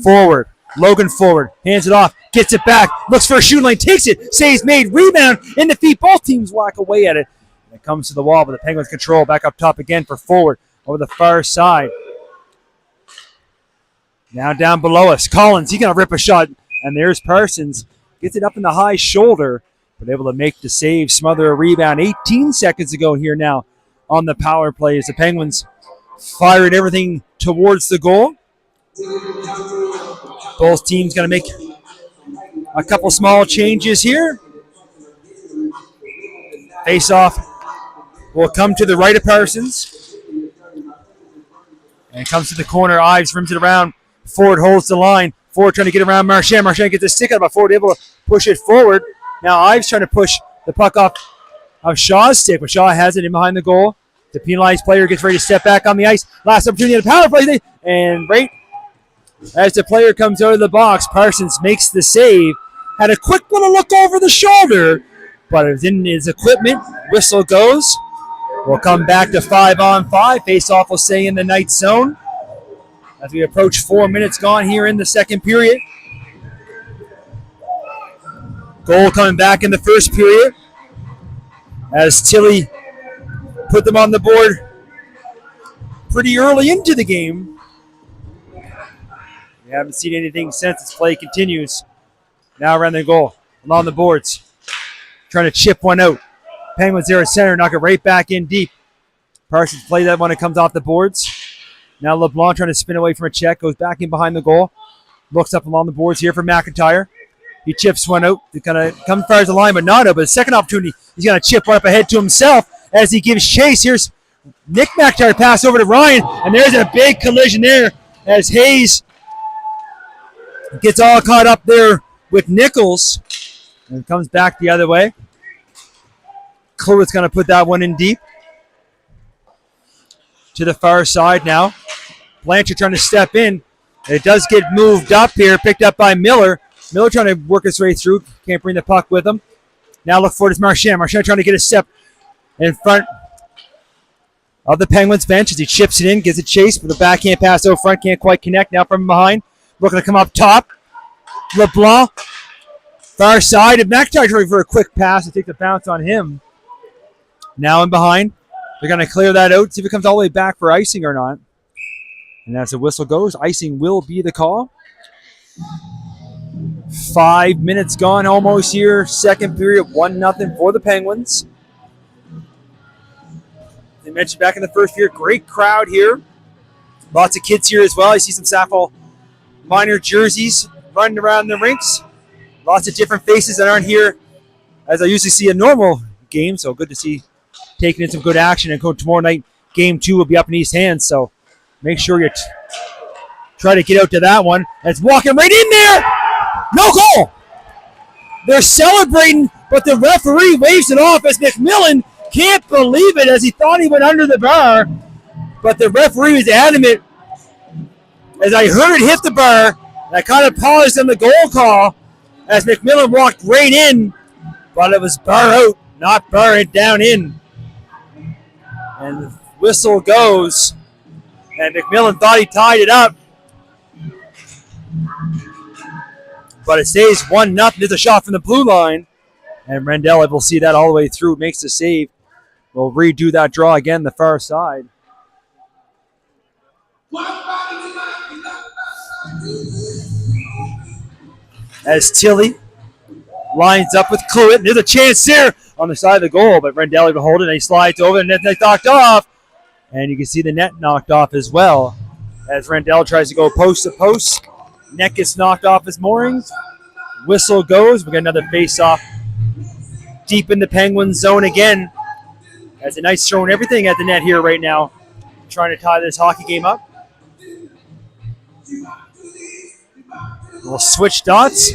Speaker 2: Forward. Logan forward. Hands it off. Gets it back. Looks for a shooting lane. Takes it. Saves made. Rebound in the feet. Both teams whack away at it. And it comes to the wall, but the Penguins control. Back up top again for forward. Over the far side. Now down below us. Collins. He's going to rip a shot. And there's Parsons. Gets it up in the high shoulder. But able to make the save. Smother a rebound. 18 seconds to go here now on the power play as the Penguins fired everything towards the goal. Both teams going to make a couple small changes here. Face off will come to the right of Parsons. And comes to the corner. Ives rims it around. Ford holds the line. Ford trying to get around Marchand. Marchand gets a stick out, but Ford able to push it forward. Now Ives trying to push the puck off of Shaw's stick, but Shaw has it in behind the goal. The penalized player gets ready to step back on the ice. Last opportunity at the power play. And right as the player comes out of the box, Parsons makes the save. Had a quick little look over the shoulder, but it was in his equipment. Whistle goes. We'll come back to 5-on-5. Face-off will stay in the night zone as we approach 4 minutes gone here in the second period. Goal coming back in the first period as Tilly put them on the board pretty early into the game. We haven't seen anything since. This play continues. Now around the goal, along the boards. Trying to chip one out. Penguins there at center, knock it right back in deep. Parsons play that one, it comes off the boards. Now LeBlanc trying to spin away from a check, goes back in behind the goal. Looks up along the boards here for McIntyre. He chips one out. He kind of comes fires the line, but not out. But a second opportunity, he's going to chip one up ahead to himself as he gives chase. Here's Nick McIntyre pass over to Ryan, and there's a big collision there as Hayes gets all caught up there with Nichols and comes back the other way. Cluett's going to put that one in deep. To the far side now. Blanchard trying to step in. It does get moved up here, picked up by Miller. Miller trying to work his way through. Can't bring the puck with him. Now look for it is Marchand. Marchand trying to get a step in front of the Penguins bench as he chips it in, gets a chase, but the backhand pass out front can't quite connect. Now from behind, looking to come up top. LeBlanc, far side, and McIntyre trying for a quick pass to take the bounce on him. Now in behind, they're going to clear that out, see if it comes all the way back for icing or not. And as the whistle goes, icing will be the call. 5 minutes gone almost here. Second period, 1-0 for the Penguins. They mentioned back in the first period, great crowd here. Lots of kids here as well. I see some Sackville minor jerseys running around the rinks. Lots of different faces that aren't here as I usually see a normal game. So good to see taking in some good action. And tomorrow night, game 2 will be up in East Hants. So make sure you try to get out to that one. And it's walking right in there. No goal. They're celebrating, but the referee waves it off as McMillan can't believe it as he thought he went under the bar. But the referee was adamant as I heard it hit the bar. And I kind of paused on the goal call as McMillan walked right in, but it was bar out, not bar it down in. And the whistle goes, and McMillan thought he tied it up. But it stays 1-0. There's a shot from the blue line. And Rendell will see that all the way through, makes the save. We'll redo that draw again, the far side. As Tilly lines up with Cluett. There's a chance there on the side of the goal, but Rendell will hold it, and he slides over, and the net knocked off. And you can see the net knocked off as well as Rendell tries to go post to post. Net gets knocked off his moorings. Whistle goes. We got another face-off deep in the Penguins zone again. As the Knights throwing everything at the net here right now, trying to tie this hockey game up. We'll switch dots.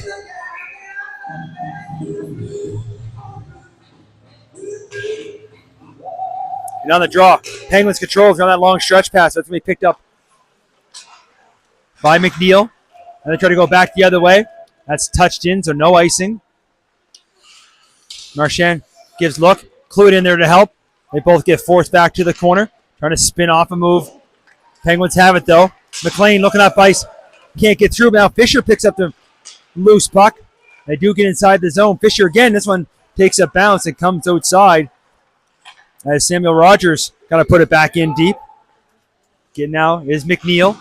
Speaker 2: And on the draw, Penguins controls on that long stretch pass. That's going to be picked up by McNeil. And they try to go back the other way. That's touched in, so no icing. Marchand gives look. Clued in there to help. They both get forced back to the corner. Trying to spin off a move. Penguins have it, though. McLean looking up ice. Can't get through. Now Fisher picks up the loose puck. They do get inside the zone. Fisher again. This one takes a bounce and comes outside. As Samuel Rogers kind of put it back in deep. Again now is McNeil.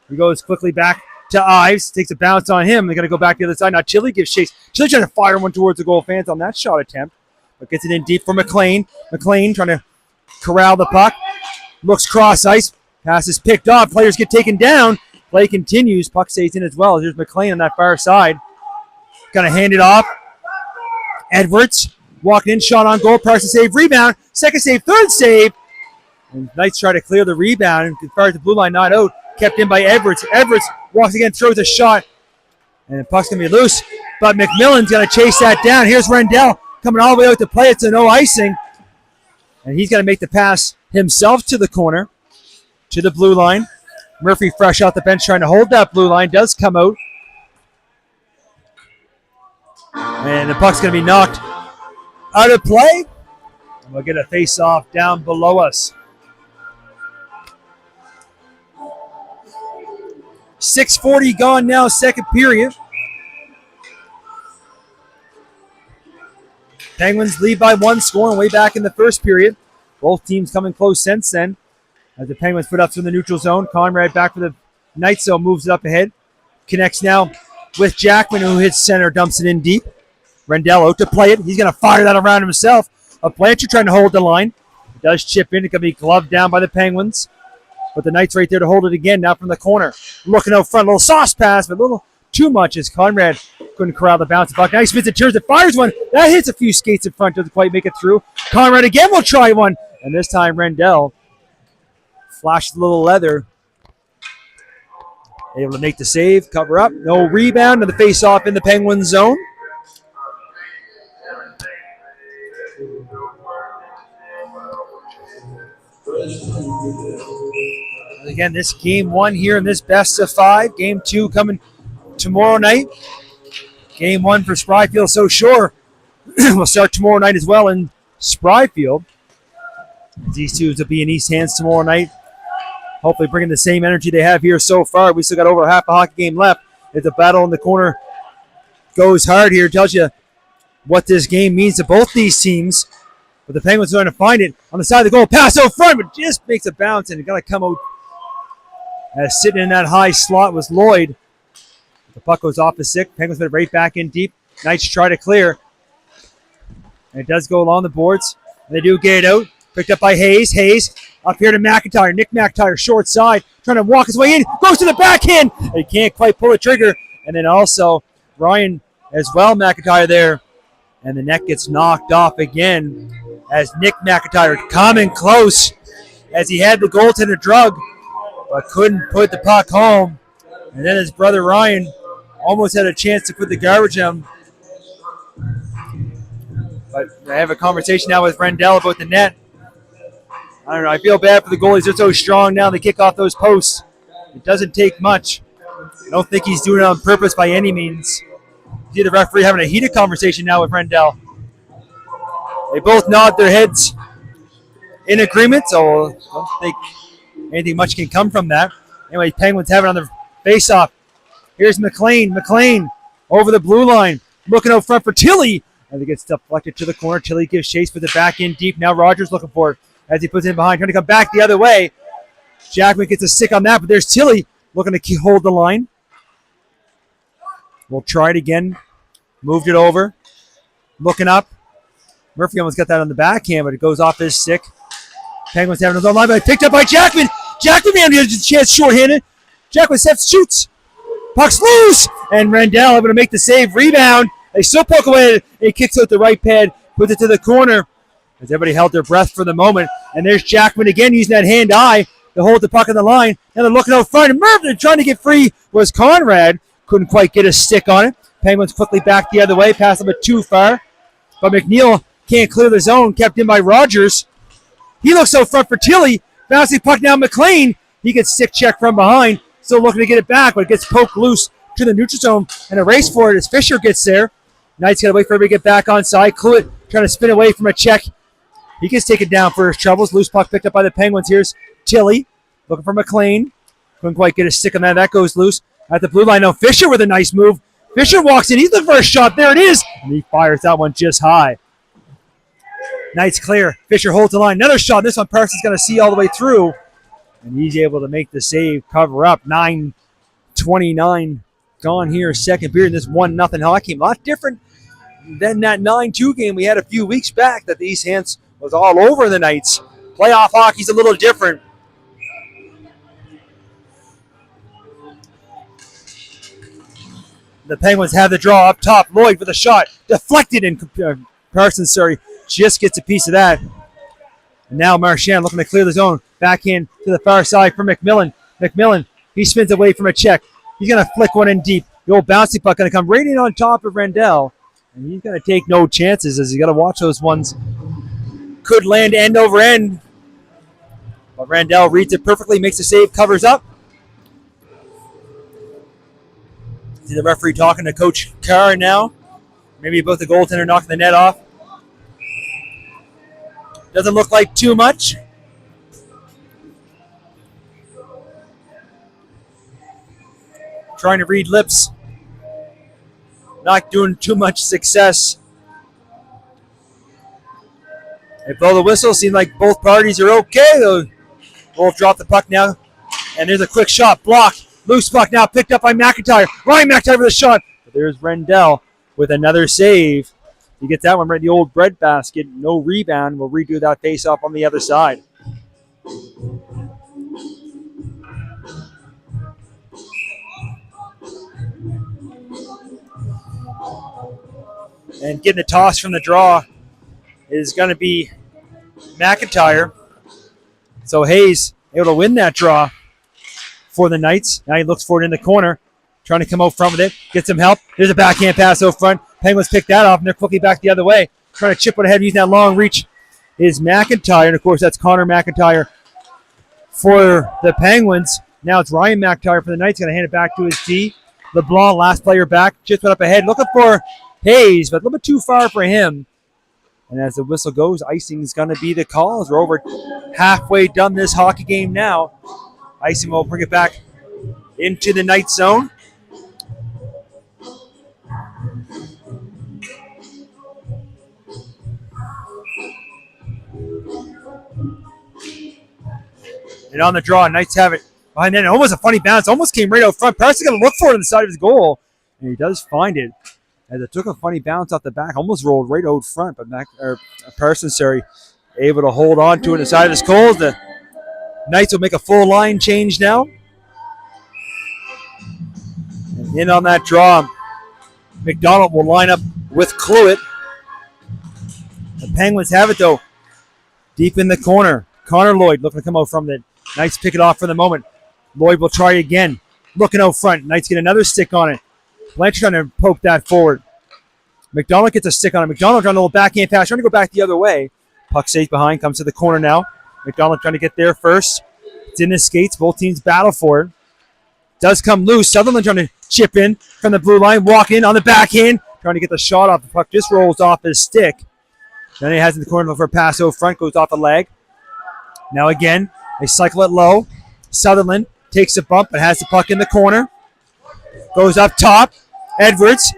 Speaker 2: He goes quickly back to Ives. Takes a bounce on him. They're going to go back the other side. Now Chile gives chase. Chile trying to fire one towards the goal fans on that shot attempt. But gets it in deep for McLean. McLean trying to corral the puck. Looks cross ice. Pass is picked off. Players get taken down. Play continues. Puck stays in as well. Here's McLean on that far side. Going to hand it off. Edwards walking in, shot on goal. Parsons save, rebound. Second save, third save. And Knights try to clear the rebound. As far as the blue line, not out. Kept in by Edwards. Edwards walks again, throws a shot. And the puck's going to be loose. But McMillan's going to chase that down. Here's Rendell coming all the way out to play. It's a no icing. And he's going to make the pass himself to the corner, to the blue line. Murphy fresh off the bench trying to hold that blue line. Does come out. And the puck's going to be knocked out of play. And we'll get a face-off down below us. 6:40 gone now, second period. Penguins lead by one, scoring way back in the first period. Both teams coming close since then. As the Penguins put up through the neutral zone. Conrad back for the Knights, so moves it up ahead. Connects now with Jackman, who hits center, dumps it in deep. Rendell out to play it. He's going to fire that around himself. Blanchard trying to hold the line. It does chip in. It can be gloved down by the Penguins. But the Knights right there to hold it again, now from the corner. Looking out front, a little sauce pass, but a little too much as Conrad couldn't corral the bounce. Puck. Nice Vincent turns it, fires one. That hits a few skates in front, doesn't quite make it through. Conrad again will try one. And this time Rendell flashed a little leather. Able to make the save, cover up. No rebound, and the face-off in the Penguins zone. Again, this game one here in this best of five. Game two coming tomorrow night. Game one for Spryfield, so sure. We'll start tomorrow night as well in Spryfield. These two will be in East Hants tomorrow night. Hopefully bringing the same energy they have here so far. We still got over half a hockey game left. If the battle in the corner goes hard here, tells you what this game means to both these teams. But the Penguins are going to find it on the side of the goal. Pass out front, but just makes a bounce and it's going to come out. As sitting in that high slot was Lloyd. The puck goes off the stick. Penguins put it right back in deep. Knights try to clear. And it does go along the boards. And they do get it out. Picked up by Hayes. Hayes up here to McIntyre. Nick McIntyre, short side. Trying to walk his way in. Goes to the backhand. He can't quite pull the trigger. And then also Ryan as well, McIntyre there. And the net gets knocked off again as Nick McIntyre coming close as he had the goaltender drug, but couldn't put the puck home. And then his brother Ryan almost had a chance to put the garbage on. But I have a conversation now with Rendell about the net. I don't know. I feel bad for the goalies. They're so strong now. They kick off those posts. It doesn't take much. I don't think he's doing it on purpose by any means. See the referee having a heated conversation now with Rendell. They both nod their heads in agreement, so I don't think anything much can come from that. Anyway, Penguins have it on the face-off. Here's McLean. McLean over the blue line. Looking out front for Tilly. As it gets deflected to the corner. Tilly gives chase with it back in deep. Now Rogers looking for it as he puts it in behind. Trying to come back the other way. Jackman gets a stick on that, but there's Tilly looking to hold the line. We'll try it again. Moved it over. Looking up. Murphy almost got that on the backhand, but it goes off his stick. Penguins having his own line, but picked up by Jackman. Jackman man has a chance short-handed. Jackman steps, shoots. Puck's loose. And Rendell able to make the save. Rebound. They still poke away. He kicks out the right pad. Puts it to the corner. As everybody held their breath for the moment. And there's Jackman again using that hand-eye to hold the puck on the line. Now they're looking out front. And Murphy trying to get free was Conrad. Couldn't quite get a stick on it. Penguins quickly back the other way. Passed a bit too far. But McNeil can't clear the zone. Kept in by Rogers. He looks out front for Tilly. Bouncing puck now McLean. He gets stick check from behind. Still looking to get it back, but it gets poked loose to the neutral zone. And a race for it as Fisher gets there. Knight's got to wait for everybody to get back on side. Cluett trying to spin away from a check. He gets taken down for his troubles. Loose puck picked up by the Penguins. Here's Tilly looking for McLean. Couldn't quite get a stick on that. That goes loose at the blue line. Now Fisher with a nice move. Fisher walks in. He's looking for a shot. There it is. And he fires that one just high. Knights clear. Fisher holds the line. Another shot. This one Parsons going to see all the way through. And he's able to make the save, cover up. 9:29 gone here. Second period in this 1-0 hockey game. A lot different than that 9-2 game we had a few weeks back that the East Hants was all over the Knights. Playoff hockey's a little different. The Penguins have the draw up top. Lloyd with a shot. Deflected and Parsons, just gets a piece of that. And now Marchand looking to clear the zone. Backhand to the far side for McMillan. McMillan, he spins away from a check. He's going to flick one in deep. The old bouncy puck going to come right in on top of Rendell. And he's going to take no chances as he's got to watch those ones. Could land end over end. But Rendell reads it perfectly, makes the save, covers up. See the referee talking to Coach Carr now. Maybe about the goaltender knocking the net off. Doesn't look like too much. Trying to read lips. Not doing too much success. They blow the whistle. Seems like both parties are okay. They'll both drop the puck now. And there's a quick shot. Blocked. Loose puck now picked up by McIntyre. Ryan McIntyre with a shot. But there's Rendell with another save. He gets that one right in the old breadbasket. No rebound. We'll redo that face-off on the other side. And getting a toss from the draw is going to be McIntyre. So Hayes able to win that draw for the Knights. Now he looks for it in the corner, trying to come out front with it. Get some help. There's a backhand pass out front. Penguins pick that off, and they're quickly back the other way. Trying to chip it ahead using that long reach is McIntyre. And, of course, that's Connor McIntyre for the Penguins. Now it's Ryan McIntyre for the Knights. Going to hand it back to his D. LeBlanc, last player back, just went up ahead. Looking for Hayes, but a little bit too far for him. And as the whistle goes, icing is going to be the call as we're over halfway done this hockey game now. Icing will bring it back into the Knights zone. And on the draw, Knights have it behind that. Almost a funny bounce. Almost came right out front. Parsons going to look for it on the side of his goal. And he does find it. As it took a funny bounce off the back. Almost rolled right out front. But Parsons, able to hold on to it on the side of his goal. The Knights will make a full line change now. And in on that draw, McDonald will line up with Cluett. The Penguins have it, though. Deep in the corner. Connor Lloyd looking to come out from it. Knights pick it off for the moment. Lloyd will try again. Looking out front. Knights get another stick on it. Blanchard trying to poke that forward. McDonald gets a stick on it. McDonald trying a little backhand pass. Trying to go back the other way. Puck stays behind. Comes to the corner now. McDonald trying to get there first. It's in his skates. Both teams battle for it. Does come loose. Sutherland trying to chip in from the blue line. Walk in on the backhand. Trying to get the shot off. The puck just rolls off his stick. Then he has in the corner for a pass over front. Goes off the leg. Now again. They cycle it low. Sutherland takes a bump but has the puck in the corner. Goes up top. Edwards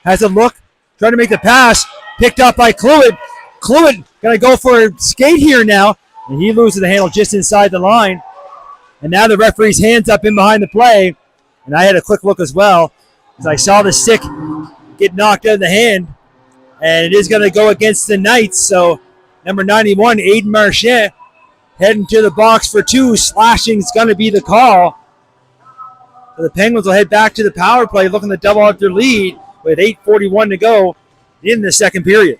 Speaker 2: has a look. Trying to make the pass. Picked up by Cluett. Cluett going to go for a skate here now. And he loses the handle just inside the line. And now the referee's hands up in behind the play. And I had a quick look as well. As I saw the stick get knocked out of the hand. And it is going to go against the Knights. So number 91, Aiden Marchand, heading to the box for two. Slashing is going to be the call. So the Penguins will head back to the power play, looking to double up their lead with 8:41 to go in the second period.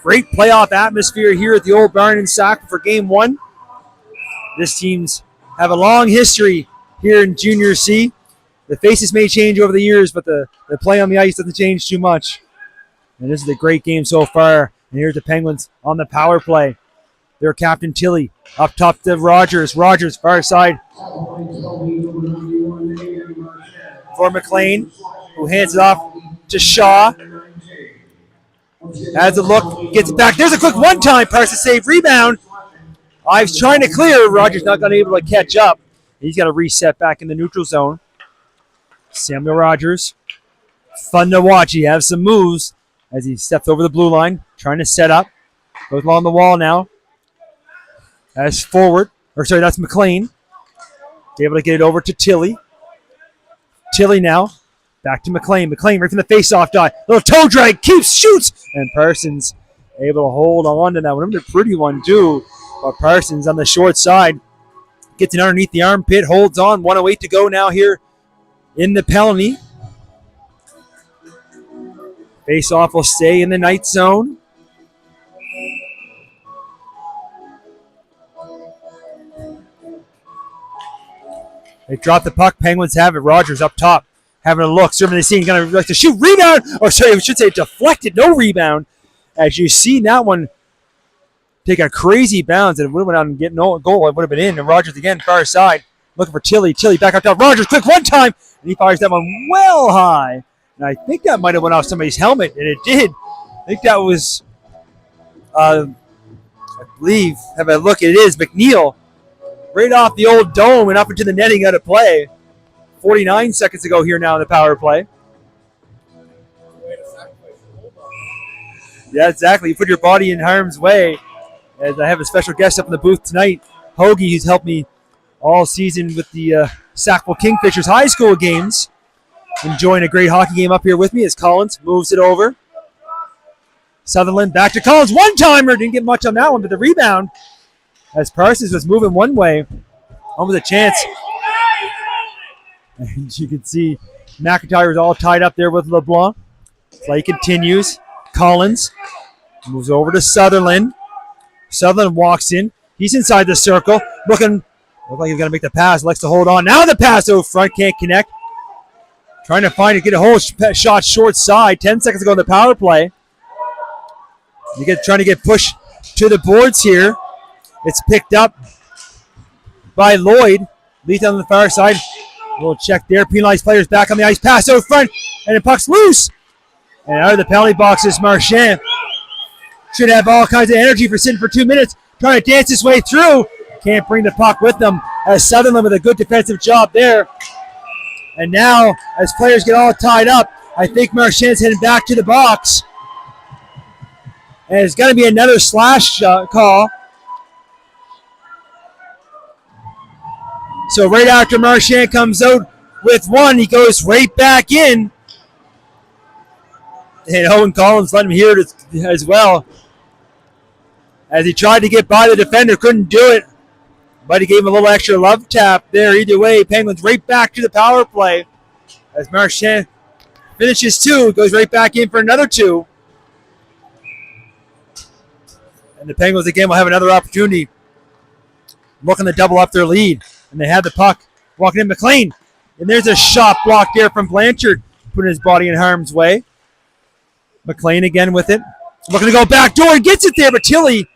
Speaker 2: Great playoff atmosphere here at the Old Barn in Sackville for Game 1. This teams have a long history here in Junior C. The faces may change over the years, but the play on the ice doesn't change too much. And this is a great game so far. And here's the Penguins on the power play. Their captain, Tilly, up top to Rogers. Rogers, far side for McLean, who hands it off to Shaw. Has a look, gets it back. There's a quick one-time Parsons save rebound. Ives trying to clear. Rogers not going to be able to catch up. He's got to reset back in the neutral zone. Samuel Rogers, fun to watch. He has some moves as he steps over the blue line, trying to set up. Goes along the wall now. As forward, that's McLean. Able to get it over to Tilly. Tilly now, back to McLean. McLean right from the face-off dot. Little toe drag, keeps, shoots. And Parsons able to hold on to that one. Another pretty one too. But Parsons on the short side gets it underneath the armpit, holds on. 1:08 to go now here in the penalty. Face-off will stay in the night zone. They drop the puck. Penguins have it. Rogers up top, having a look, serving the scene, going to like to shoot, rebound, or sorry, I should say deflected, no rebound. As you see that one take a crazy bounce, and it would have went out and get no goal. It would have been in. And Rogers again, far side, looking for Tilly. Tilly back up top. Rogers, quick one time, and he fires that one well high. And I think that might have went off somebody's helmet, and it did. I think that was, I believe, have a look, it is McNeil. Right off the old dome and up into the netting out of play. 49 seconds ago here now in the power play. Yeah, exactly. You put your body in harm's way. As I have a special guest up in the booth tonight, Hoagie, who's helped me all season with the Sackville Kingfishers high school games. Enjoying a great hockey game up here with me as Collins moves it over. Sutherland back to Collins. One-timer. Didn't get much on that one, but the rebound as Parsons was moving one way, almost a chance. And you can see McIntyre is all tied up there with LeBlanc. Play continues. Collins moves over to Sutherland. Sutherland walks in. He's inside the circle. Look like he's going to make the pass. Likes to hold on. Now the pass over front. Can't connect. Trying to find it. Get a whole shot short side. 10 seconds ago in the power play. Trying to get pushed to the boards here. It's picked up by Lloyd. Leads on the far side. A little check there. Penalized players back on the ice. Pass out front. And the puck's loose. And out of the penalty box is Marchand. Should have all kinds of energy for sitting for 2 minutes. Trying to dance his way through. Can't bring the puck with them. As Sutherland with a good defensive job there. And now, as players get all tied up, I think Marchand's heading back to the box. And it's going to be another slash call. So right after Marchand comes out with one, he goes right back in. And Owen Collins let him hear it as well. As he tried to get by the defender, couldn't do it. But he gave him a little extra love tap there. Either way, Penguins right back to the power play. As Marchand finishes two, goes right back in for another two. And the Penguins again will have another opportunity. Looking to double up their lead. And they have the puck. Walking in McLean. And there's a shot blocked there from Blanchard. Putting his body in harm's way. McLean again with it. Looking to go back door. Gets it there, but Tilly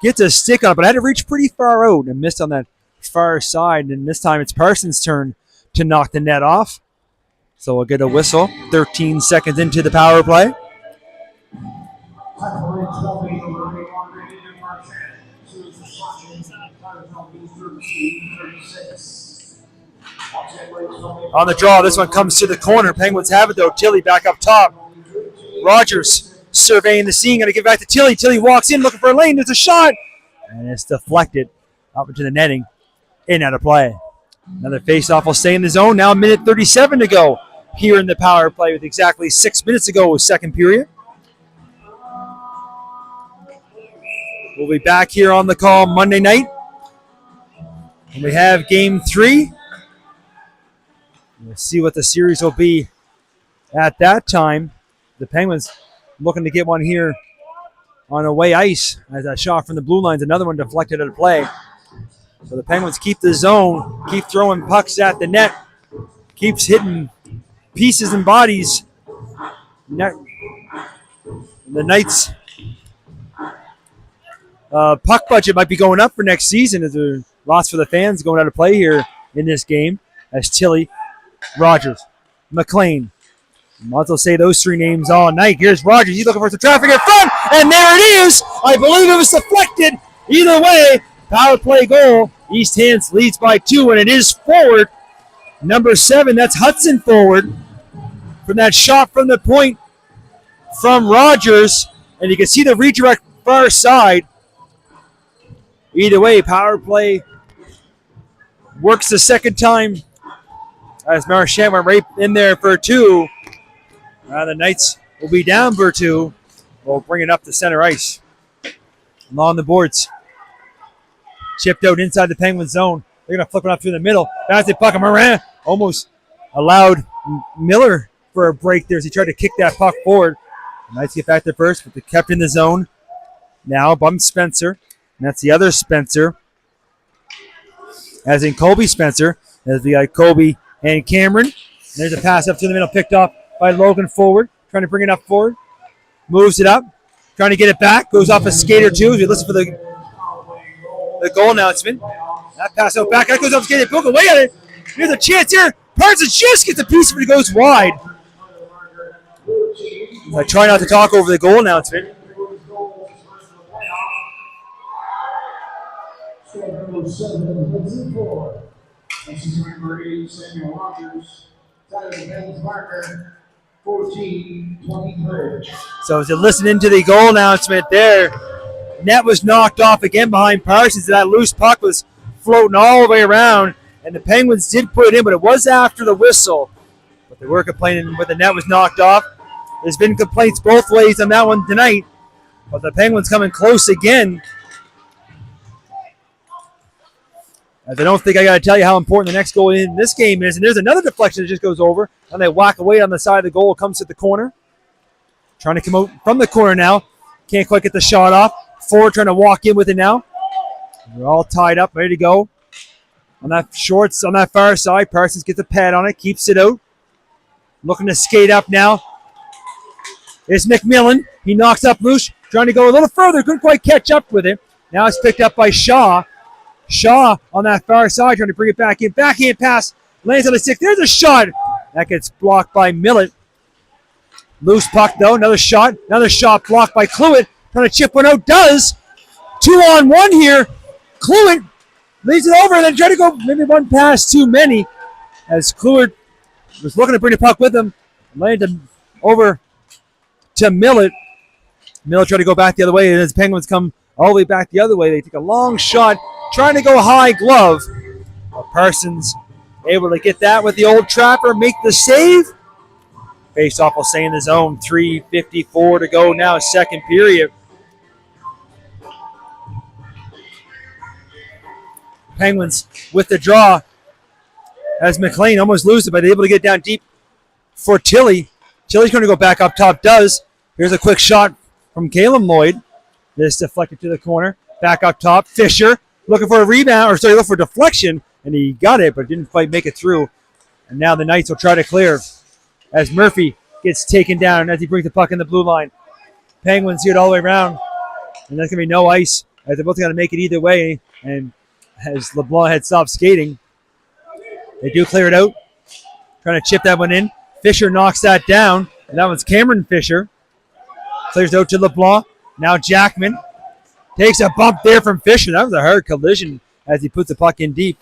Speaker 2: gets a stick on it. But had to reach pretty far out and missed on that far side. And this time it's Parsons' turn to knock the net off. So we'll get a whistle. 13 seconds into the power play. On the draw, this one comes to the corner. Penguins have it though. Tilly back up top. Rogers surveying the scene. Going to give back to Tilly. Tilly walks in looking for a lane. There's a shot. And it's deflected up into the netting. In out of play. Another faceoff will stay in the zone. Now a minute 37 to go here in the power play with exactly 6 minutes ago, second period. We'll be back here on the call Monday night. And we have game 3. We'll see what the series will be at that time. The Penguins looking to get one here on away ice as that shot from the blue line's another one deflected out of play. So the Penguins keep the zone, keep throwing pucks at the net, keeps hitting pieces and bodies. The Knights' puck budget might be going up for next season as there are lots for the fans going out of play here in this game as Tilly, Rogers, McLean. Might as well say those three names all night. Here's Rogers. He's looking for some traffic in front, and there it is. I believe it was deflected. Either way, power play goal. East Hants leads by 2, and it is forward. Number 7, that's Hudson forward. From that shot from the point from Rogers, and you can see the redirect far side. Either way, power play works the second time as Marchand went right in there for 2. The Knights will be down for 2. We'll bring it up to center ice. Along the boards. Chipped out inside the Penguin zone. They're going to flip it up through the middle. That's the puck. Moran almost allowed Miller for a break there as he tried to kick that puck forward. Knights get back there first, but they're kept in the zone. Now bumps Spencer. And that's the other Spencer. As in Colby Spencer. As we got Colby and Cameron. And there's a pass up to the middle, picked off by Logan forward. Trying to bring it up forward. Moves it up. Trying to get it back. Goes off a skate or two. As we listen for the goal announcement. That pass out back. That goes off skate. Poke away at it. Here's a chance here. Parsons just gets a piece of it. It goes wide. I try not to talk over the goal announcement.
Speaker 1: Number 7, this is number 8, Samuel Rogers. Tyler Ben's marker, 14-23.
Speaker 2: So as you listen into the goal announcement there, net was knocked off again behind Parsons. That loose puck was floating all the way around, and the Penguins did put it in, but it was after the whistle. But they were complaining when the net was knocked off. There's been complaints both ways on that one tonight, but the Penguins coming close again. As I don't think I got to tell you how important the next goal in this game is. And there's another deflection that just goes over, and they whack away on the side of the goal. Comes to the corner. Trying to come out from the corner now. Can't quite get the shot off. Forward trying to walk in with it now. They're all tied up, ready to go. On that shorts, on that far side, Parsons gets a pad on it, keeps it out. Looking to skate up now. It's McMillan. He knocks up loose, trying to go a little further. Couldn't quite catch up with it. Now it's picked up by Shaw. Shaw on that far side trying to bring it back in. Backhand pass. Lands on the stick. There's a shot. That gets blocked by Millett. Loose puck though. Another shot. Another shot blocked by Cluett. Trying to chip one out. Does. 2-on-1 here. Cluett leaves it over and then try to go maybe one pass too many. As Cluett was looking to bring the puck with him. Landed over to Millett. Millett tried to go back the other way, and as Penguins come all the way back the other way, they take a long shot, trying to go high glove. But Parsons able to get that with the old trapper, make the save. Face-off will stay in the zone. 3:54 to go now, second period. Penguins with the draw as McLean almost loses it, but able to get down deep for Tilly. Tilly's going to go back up top, does. Here's a quick shot from Caleb Lloyd. This deflected to the corner. Back up top. Fisher looking for a rebound, or sorry, looking for deflection, and he got it, but didn't quite make it through. And now the Knights will try to clear as Murphy gets taken down as he brings the puck in the blue line. Penguins here all the way around, and there's going to be no ice as they're both going to make it either way. And as LeBlanc had stopped skating, they do clear it out. Trying to chip that one in. Fisher knocks that down, and that one's Cameron Fisher. Clears out to LeBlanc. Now Jackman takes a bump there from Fisher. That was a hard collision as he puts the puck in deep.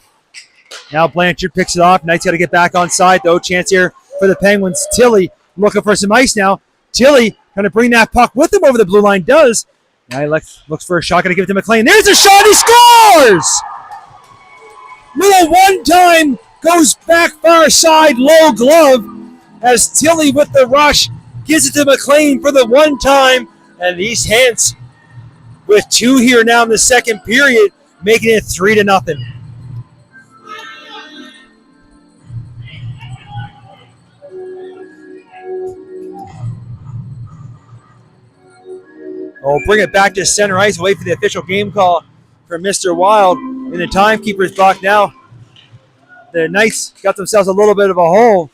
Speaker 2: Now Blanchard picks it off. Knights got to get back on side, though. Chance here for the Penguins. Tilly looking for some ice now. Tilly trying to bring that puck with him over the blue line. Does. Now he looks for a shot. Got to give it to McLean. There's a shot. He scores! Little one-time goes back far side, low glove, as Tilly with the rush gives it to McLean for the one-time, and these Hants with two here now in the second period, making it 3-0. We'll bring it back to center ice, wait for the official game call from Mr. Wild in the timekeeper's box now. The Knights got themselves a little bit of a hole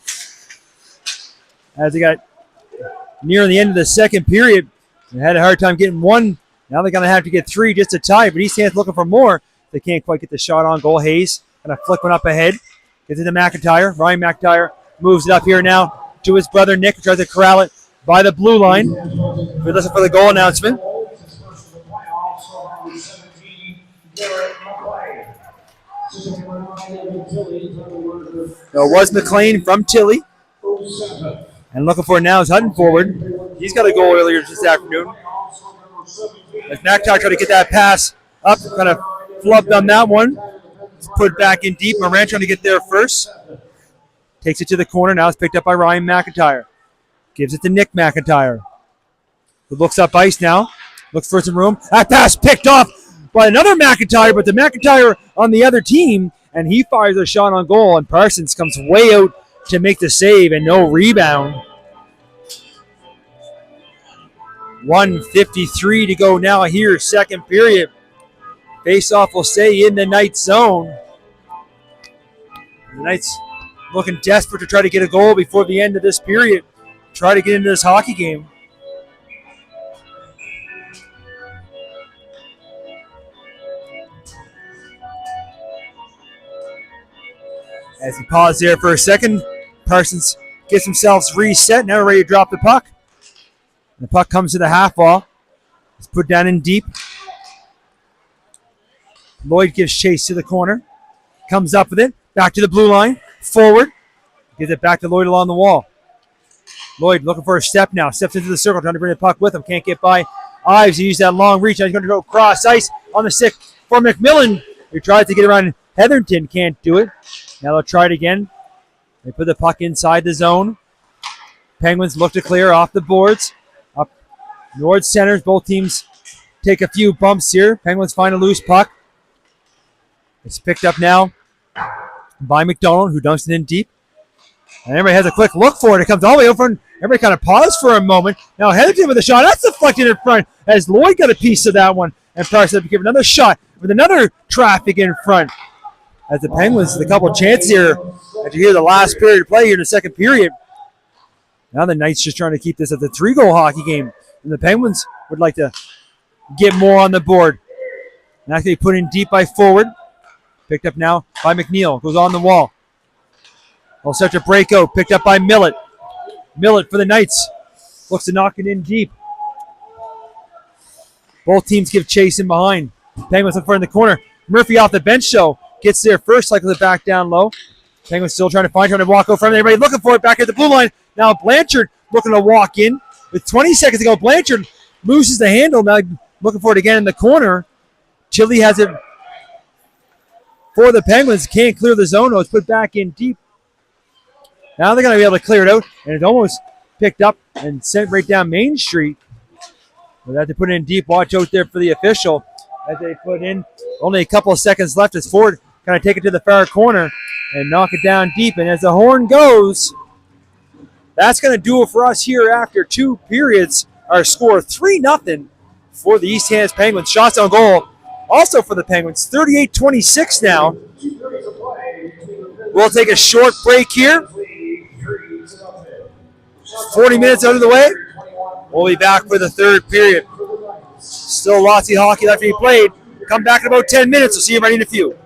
Speaker 2: as they got near the end of the second period. They had a hard time getting one. Now they're going to have to get three just to tie, but East Hants looking for more. They can't quite get the shot on goal. Hayes going to flick one up ahead. Gets it to McIntyre. Ryan McIntyre moves it up here now to his brother Nick, who tries to corral it by the blue line. We listen for the goal announcement. It was McLean from Tilly. And looking for it now is Hutton forward. He's got a goal earlier this afternoon. As McIntyre tried to get that pass up, kind of flubbed on that one. It's put back in deep. Moran trying to get there first. Takes it to the corner. Now it's picked up by Ryan McIntyre. Gives it to Nick McIntyre. Who looks up ice now. Looks for some room. That pass picked off by another McIntyre, but the McIntyre on the other team, and he fires a shot on goal, and Parsons comes way out to make the save, and no rebound. 1:53 to go now here, second period. Face-off will stay in the Knights zone. The Knights looking desperate to try to get a goal before the end of this period. Try to get into this hockey game. As he paused there for a second, Parsons gets himself reset. Now ready to drop the puck. The puck comes to the half wall. It's put down in deep. Lloyd gives chase to the corner. Comes up with it. Back to the blue line. Forward. Gives it back to Lloyd along the wall. Lloyd looking for a step now. Steps into the circle, trying to bring the puck with him. Can't get by Ives. He used that long reach. Now he's going to go cross ice on the stick for McMillan. He tries to get around Heatherton. Can't do it. Now they'll try it again. They put the puck inside the zone. Penguins look to clear off the boards. Up Nord centers. Both teams take a few bumps here. Penguins find a loose puck. It's picked up now by McDonald, who dunks it in deep. And everybody has a quick look for it. It comes all the way over, and everybody kind of paused for a moment. Now Heatherton with a shot. That's deflected in front as Lloyd got a piece of that one. And Parsons give another shot with another traffic in front. As the Penguins, a couple chances here after you hear the last period of play here in the second period. Now the Knights just trying to keep this as a 3-goal hockey game. And the Penguins would like to get more on the board. And that's going to be put in deep by forward. Picked up now by McNeil. Goes on the wall. Well, such a breakout. Picked up by Millett. Millett for the Knights. Looks to knock it in deep. Both teams give chase in behind. Penguins in front of the corner. Murphy off the bench show. Gets there first, cycles it back down low. Penguins still trying to walk over from everybody looking for it back at the blue line. Now Blanchard looking to walk in. With 20 seconds to go, Blanchard loses the handle. Now looking for it again in the corner. Chile has it for the Penguins. Can't clear the zone, though. It's put back in deep. Now they're going to be able to clear it out. And it's almost picked up and sent right down Main Street. But they have to put it in deep. Watch out there for the official. As they put in only a couple of seconds left as Ford kind of take it to the far corner and knock it down deep. And as the horn goes, that's going to do it for us here after 2 periods. Our score 3-0 for the East Hants Penguins. Shots on goal also for the Penguins. 38-26 now. We'll take a short break here. 40 minutes out of the way. We'll be back for the third period. Still lots of hockey left to be played. Come back in about 10 minutes. We'll see you right in a few.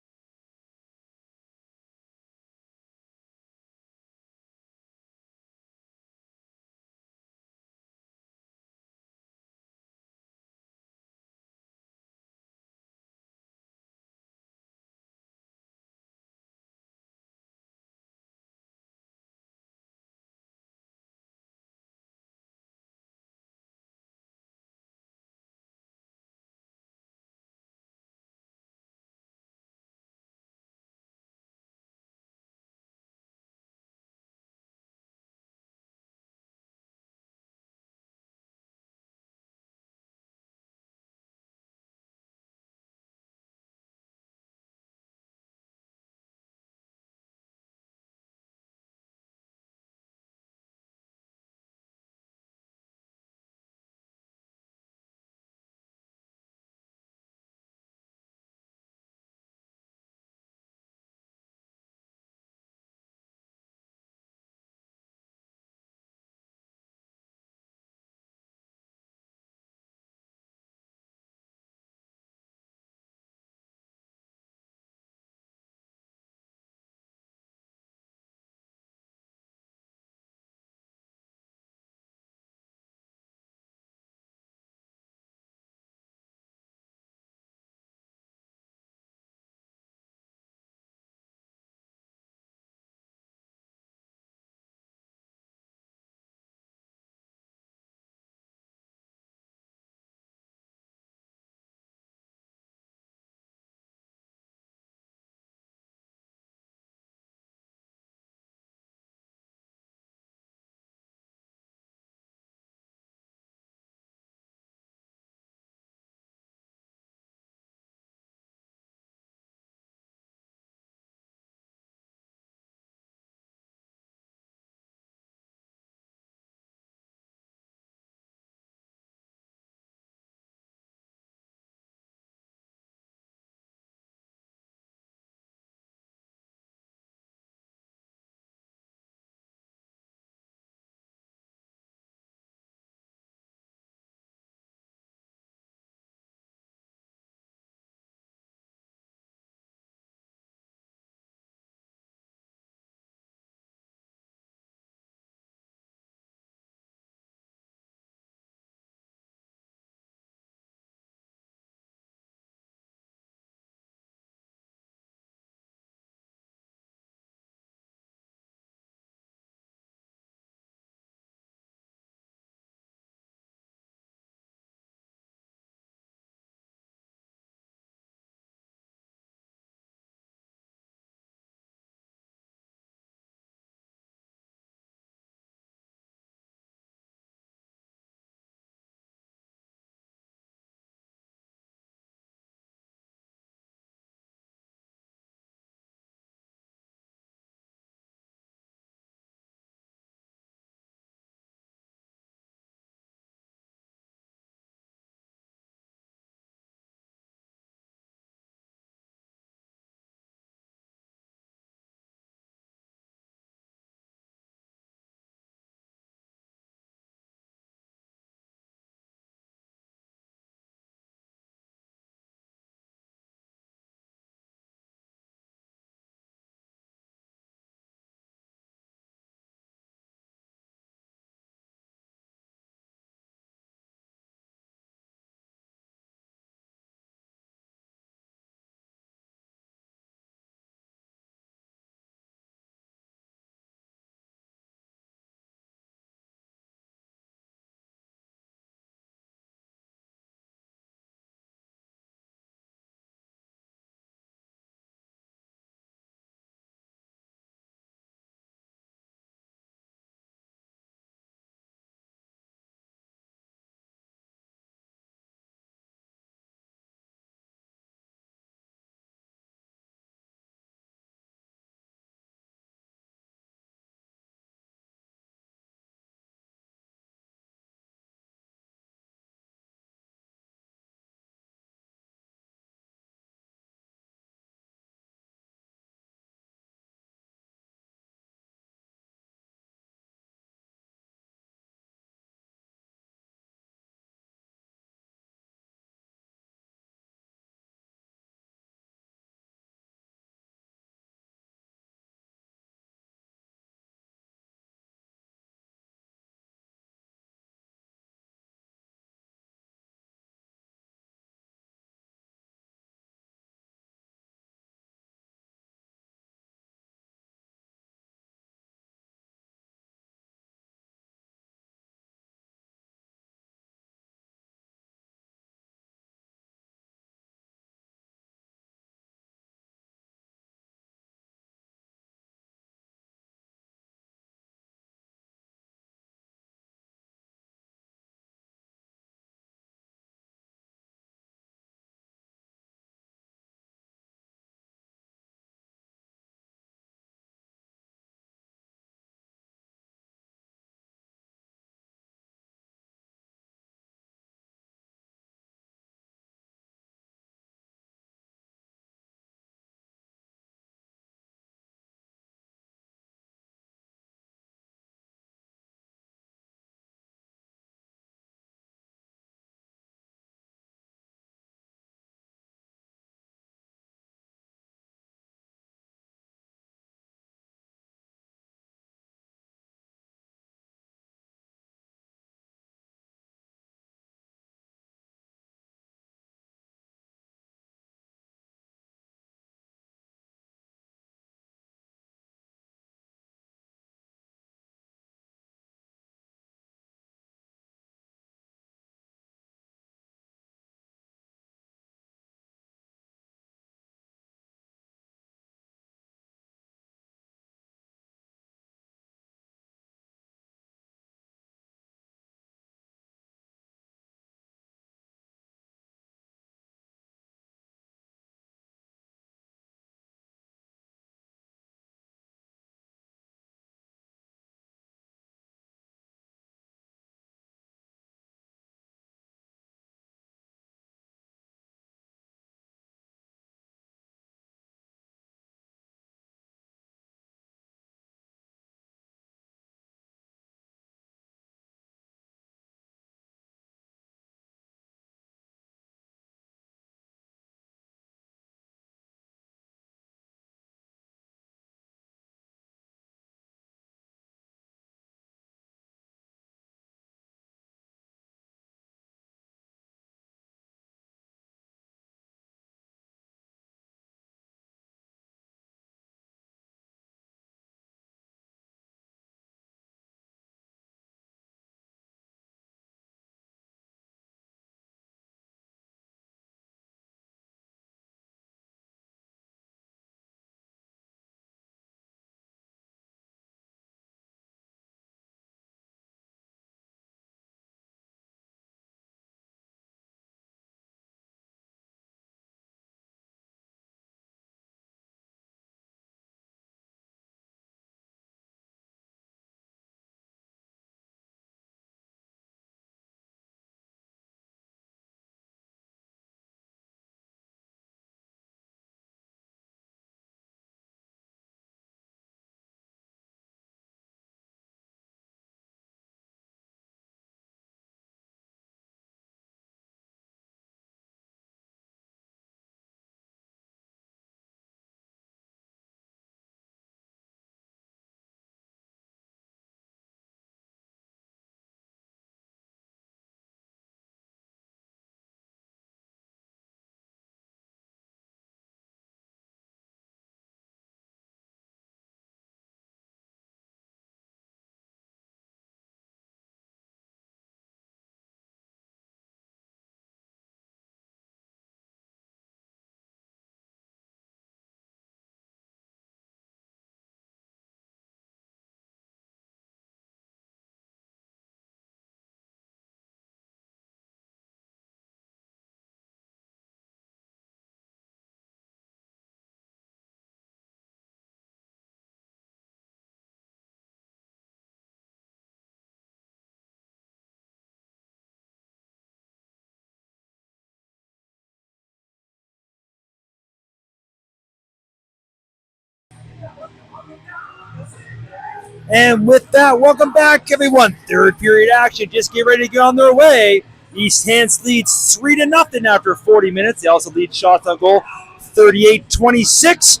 Speaker 2: And with that, welcome back, everyone. Third period action. Just get ready to get on their way. East Hants leads 3-0 after 40 minutes. They also lead shots on goal 38-26.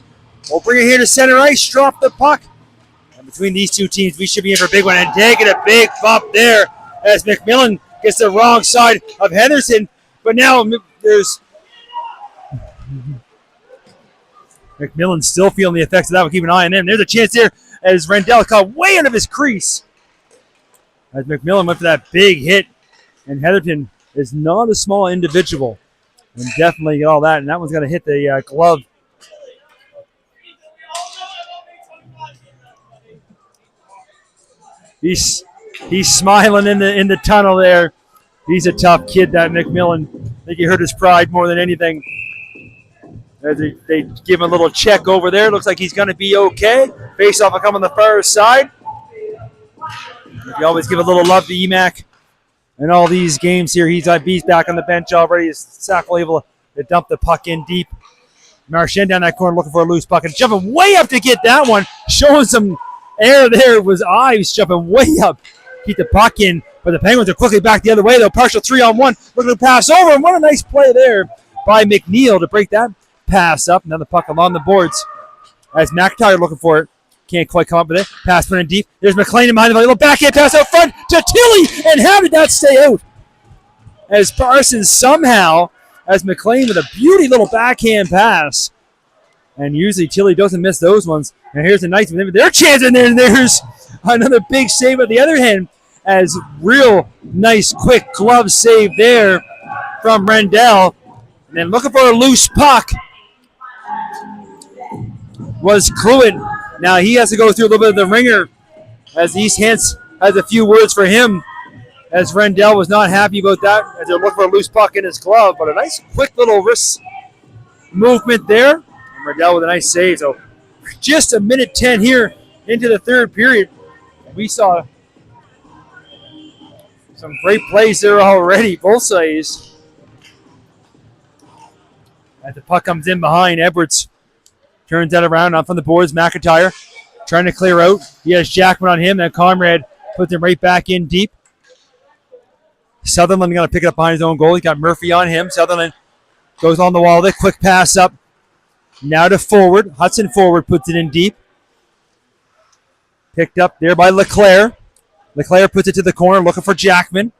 Speaker 2: We'll bring it here to center ice. Drop the puck. And between these two teams, we should be in for a big one. And taking a big bump there as McMillan gets the wrong side of Henderson. But now there's McMillan still feeling the effects of that. We'll keep an eye on him. There's a chance there as Rendell caught way out of his crease. As McMillan went for that big hit. And Heatherton is not a small individual. And definitely all that. And that one's going to hit the glove. He's smiling in the tunnel there. He's a tough kid, that McMillan. I think he hurt his pride more than anything. As they give him a little check over there. Looks like he's going to be okay. Face off will come on the far side. You always give a little love to Emac. In all these games here, he's back on the bench already. Sackville able to dump the puck in deep. Marchand down that corner looking for a loose puck and jumping way up to get that one. Showing some air there with Ives jumping way up. Keep the puck in, but the Penguins are quickly back the other way, though. Partial 3-on-1. Looking to pass over, and what a nice play there by McNeil to break that pass up. Now the puck along the boards as McIntyre looking for it. Can't quite come up with it. Pass put in deep. There's McLean behind the little backhand pass out front to Tilly. And how did that stay out? As Parsons somehow, as McLean with a beauty little backhand pass. And usually Tilly doesn't miss those ones. And here's the Knights with their chance in there. And there's another big save at the other hand. As real nice quick glove save there from Rendell. And then looking for a loose puck was Cluett. Now he has to go through a little bit of the ringer as East Hants has a few words for him as Rendell was not happy about that as they're looking for a loose puck in his glove. But a nice quick little wrist movement there. And Rendell with a nice save. So just a minute 10 here into the third period. We saw some great plays there already, both sides. As the puck comes in behind, Edwards turns that around off on the boards. McIntyre trying to clear out. He has Jackman on him. Then Conrad puts him right back in deep. Sutherland going to pick it up behind his own goal. He's got Murphy on him. Sutherland goes on the wall there. Quick pass up. Now to forward. Hudson forward puts it in deep. Picked up there by LeClaire. LeClaire puts it to the corner looking for Jackman.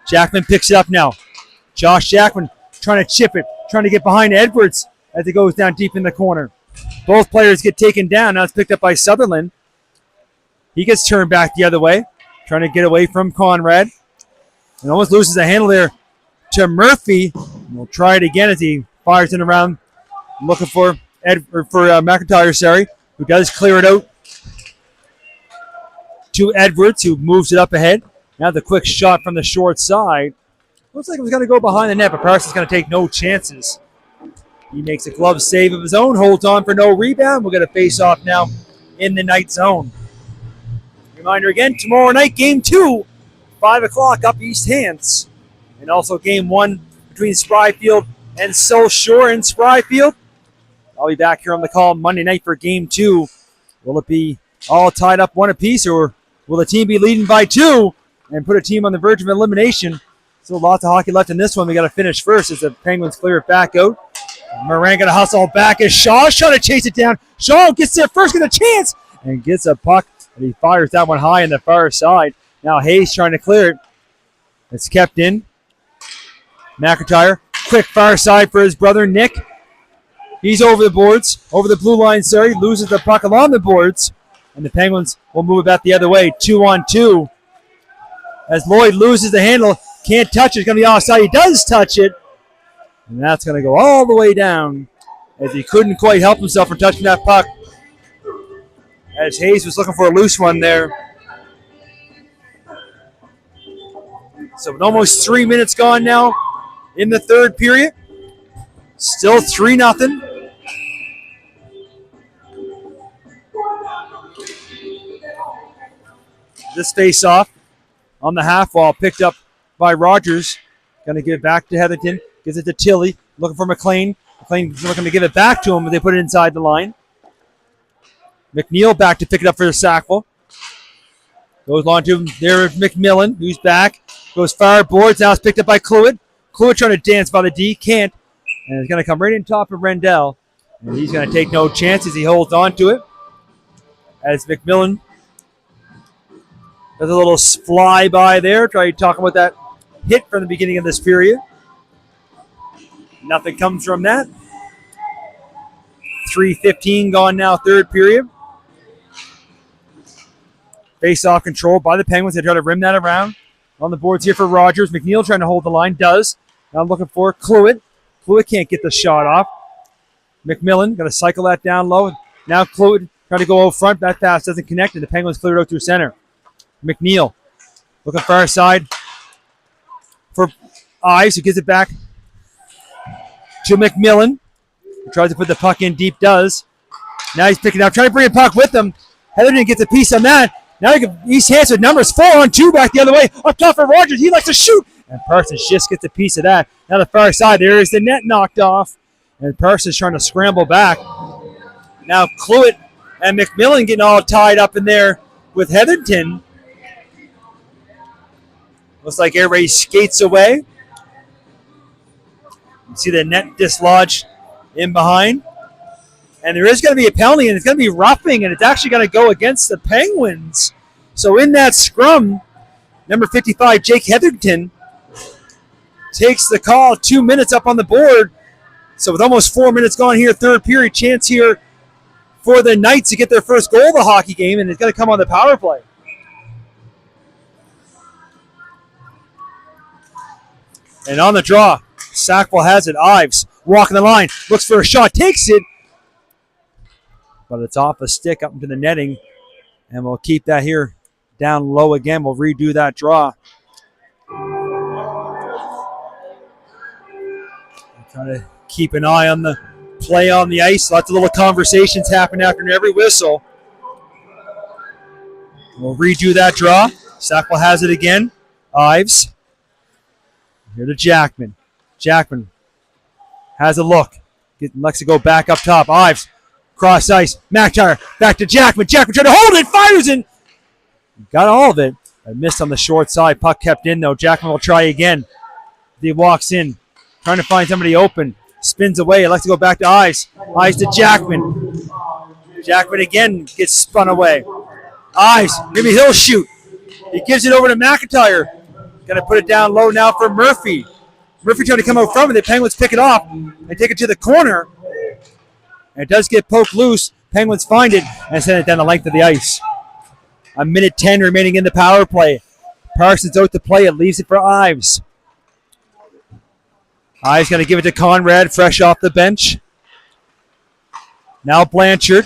Speaker 2: Jackman picks it up now. Josh Jackman trying to chip it. Trying to get behind Edwards as it goes down deep in the corner. Both players get taken down. Now it's picked up by Sutherland. He gets turned back the other way, trying to get away from Conrad. And almost loses a handle there to Murphy. We'll try it again as he fires it around, looking for McIntyre, who does clear it out to Edwards, who moves it up ahead. Now the quick shot from the short side. Looks like it was going to go behind the net, but Parsons going to take no chances. He makes a glove save of his own, holds on for no rebound. We'll get a face-off now in the night zone. Reminder again, tomorrow night, Game 2, 5 o'clock up East Hants. And also Game 1 between Spryfield and South Shore in Spryfield. I'll be back here on the call Monday night for Game 2. Will it be all tied up one apiece, or will the team be leading by 2 and put a team on the verge of elimination? Still lots of hockey left in this one. We got to finish first as the Penguins clear it back out. Moran going to hustle back as Shaw's trying to chase it down. Shaw gets there first, gets a chance, and gets a puck. And he fires that one high in the far side. Now Hayes trying to clear it. It's kept in. McIntyre, quick far side for his brother Nick. He's over the boards, over the blue line, sorry. Loses the puck along the boards. And the Penguins will move it back the other way, 2-on-2. As Lloyd loses the handle, can't touch it. It's going to be offside. He does touch it. And that's going to go all the way down as he couldn't quite help himself from touching that puck. As Hayes was looking for a loose one there. So with almost 3 minutes gone now in the third period. Still 3-0. This face-off on the half wall picked up by Rogers. Going to give it back to Heatherton. Gives it to Tilly. Looking for McLean. McLean's looking to give it back to him, but they put it inside the line. McNeil back to pick it up for Sackville. Goes on to there McMillan, who's back. Goes far boards. Now it's picked up by Cluett. Cluett trying to dance by the D. Can't. And it's going to come right in top of Rendell. And he's going to take no chances. He holds on to it. As McMillan does a little flyby there. Try talking about that hit from the beginning of this period. Nothing comes from that. 3:15 gone now, third period. Face-off control by the Penguins. They try to rim that around. On the boards here for Rogers. McNeil trying to hold the line. Does. Now looking for Cluett. Cluett can't get the shot off. McMillan going to cycle that down low. Now Cluett trying to go out front. That pass doesn't connect, and the Penguins clear it out through center. McNeil looking far side for Ives, who gives it back to McMillan. He tries to put the puck in deep. Does. Now he's picking up. Trying to bring a puck with him. Heatherton gets a piece on that. Now East Hants with numbers 4-on-2 back the other way. Up top for Rogers. He likes to shoot. And Parsons just gets a piece of that. Now the far side. There is the net knocked off. And Parsons trying to scramble back. Now Cluett and McMillan getting all tied up in there with Heatherton. Looks like everybody skates away. You see the net dislodged in behind. And there is going to be a penalty, and it's going to be roughing, and it's actually going to go against the Penguins. So in that scrum, number 55, Jake Heatherton, takes the call. 2 minutes up on the board. So with almost 4 minutes gone here, third period, chance here for the Knights to get their first goal of the hockey game, and it's going to come on the power play. And on the draw, Sackville has it. Ives walking the line, looks for a shot, takes it. But it's off a stick up into the netting. And we'll keep that here down low again. We'll redo that draw. Trying to keep an eye on the play on the ice. Lots of little conversations happen after every whistle. We'll redo that draw. Sackville has it again. Ives. Here to Jackman. Jackman has a look. Lets it go back up top. Ives. Cross ice. McIntyre back to Jackman. Jackman trying to hold it. Fires in. Got all of it. I missed on the short side. Puck kept in though. Jackman will try again. He walks in. Trying to find somebody open. Spins away. Likes to go back to Ives. Ives to Jackman. Jackman again gets spun away. Ives. Maybe he'll shoot. He gives it over to McIntyre. Going to put it down low now for Murphy. Murphy trying to come out from it. The Penguins pick it off. They take it to the corner. And it does get poked loose. Penguins find it and send it down the length of the ice. 1:10 remaining in the power play. Parsons out to play it. Leaves it for Ives. Ives going to give it to Conrad, fresh off the bench. Now Blanchard.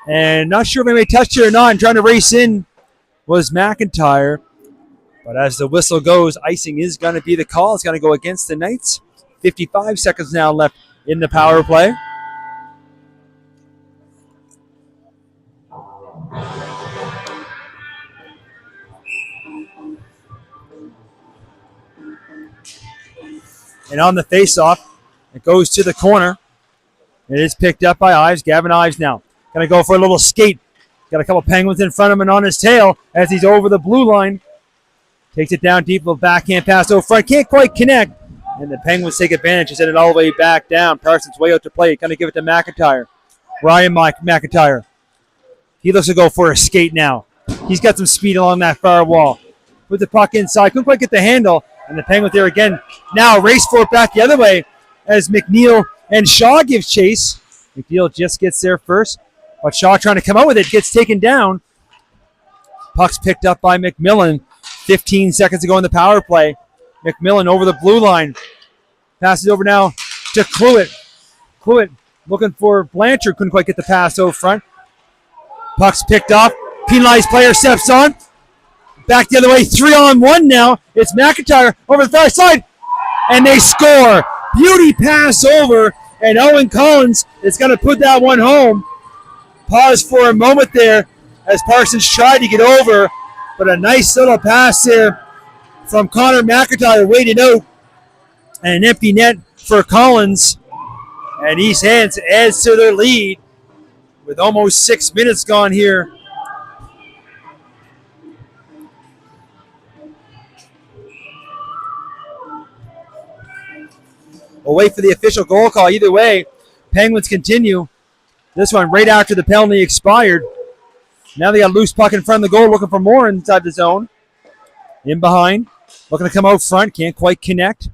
Speaker 2: And not sure if anybody touched it or not. And trying to race in was McIntyre. But as the whistle goes, icing is going to be the call. It's going to go against the Knights. 55 seconds now left in the power play. And on the face-off, it goes to the corner. It is picked up by Ives. Gavin Ives now. Going to go for a little skate. Got a couple Penguins in front of him and on his tail as he's over the blue line. Takes it down deep, little backhand pass over front. Can't quite connect. And the Penguins take advantage and send it all the way back down. Parsons way out to play. Going to give it to McIntyre. Ryan McIntyre. He looks to go for a skate now. He's got some speed along that far wall. Put the puck inside. Couldn't quite get the handle. And the Penguins there again. Now race for it back the other way as McNeil and Shaw gives chase. McNeil just gets there first. But Shaw trying to come out with it. Gets taken down. Puck's picked up by McMillan. 15 seconds to go in the power play. McMillan over the blue line. Passes over now to Cluett. Cluett looking for Blanchard. Couldn't quite get the pass over front. Puck's picked off. Penalized player steps on. Back the other way. 3-on-1 now. It's McIntyre over the far side. And they score. Beauty pass over. And Owen Collins is going to put that one home. Pause for a moment there as Parsons tried to get over. But a nice little pass there from Connor McIntyre waiting out. And an empty net for Collins. And East Hants adds to their lead with almost 6 minutes gone here We'll wait for the official goal call. Either way, Penguins continue. This one right after the penalty expired. Now they got a loose puck in front of the goal, looking for more inside the zone. In behind, looking to come out front, can't quite connect.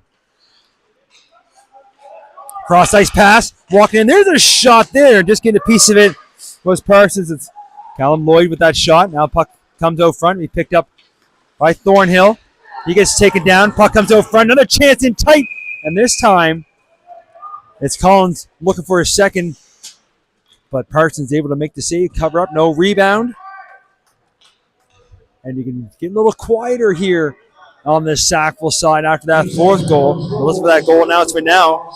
Speaker 2: Cross ice pass, walking in. There's a shot there. Just getting a piece of it was Parsons. It's Callum Lloyd with that shot. Now puck comes out front. He picked up by Thornhill. He gets taken down. Puck comes out front. Another chance in tight. And this time, it's Collins looking for a second. But Parsons able to make the save, cover up, no rebound. And you can get a little quieter here on the Sackville side after that fourth goal. We'll listen for that goal announcement now.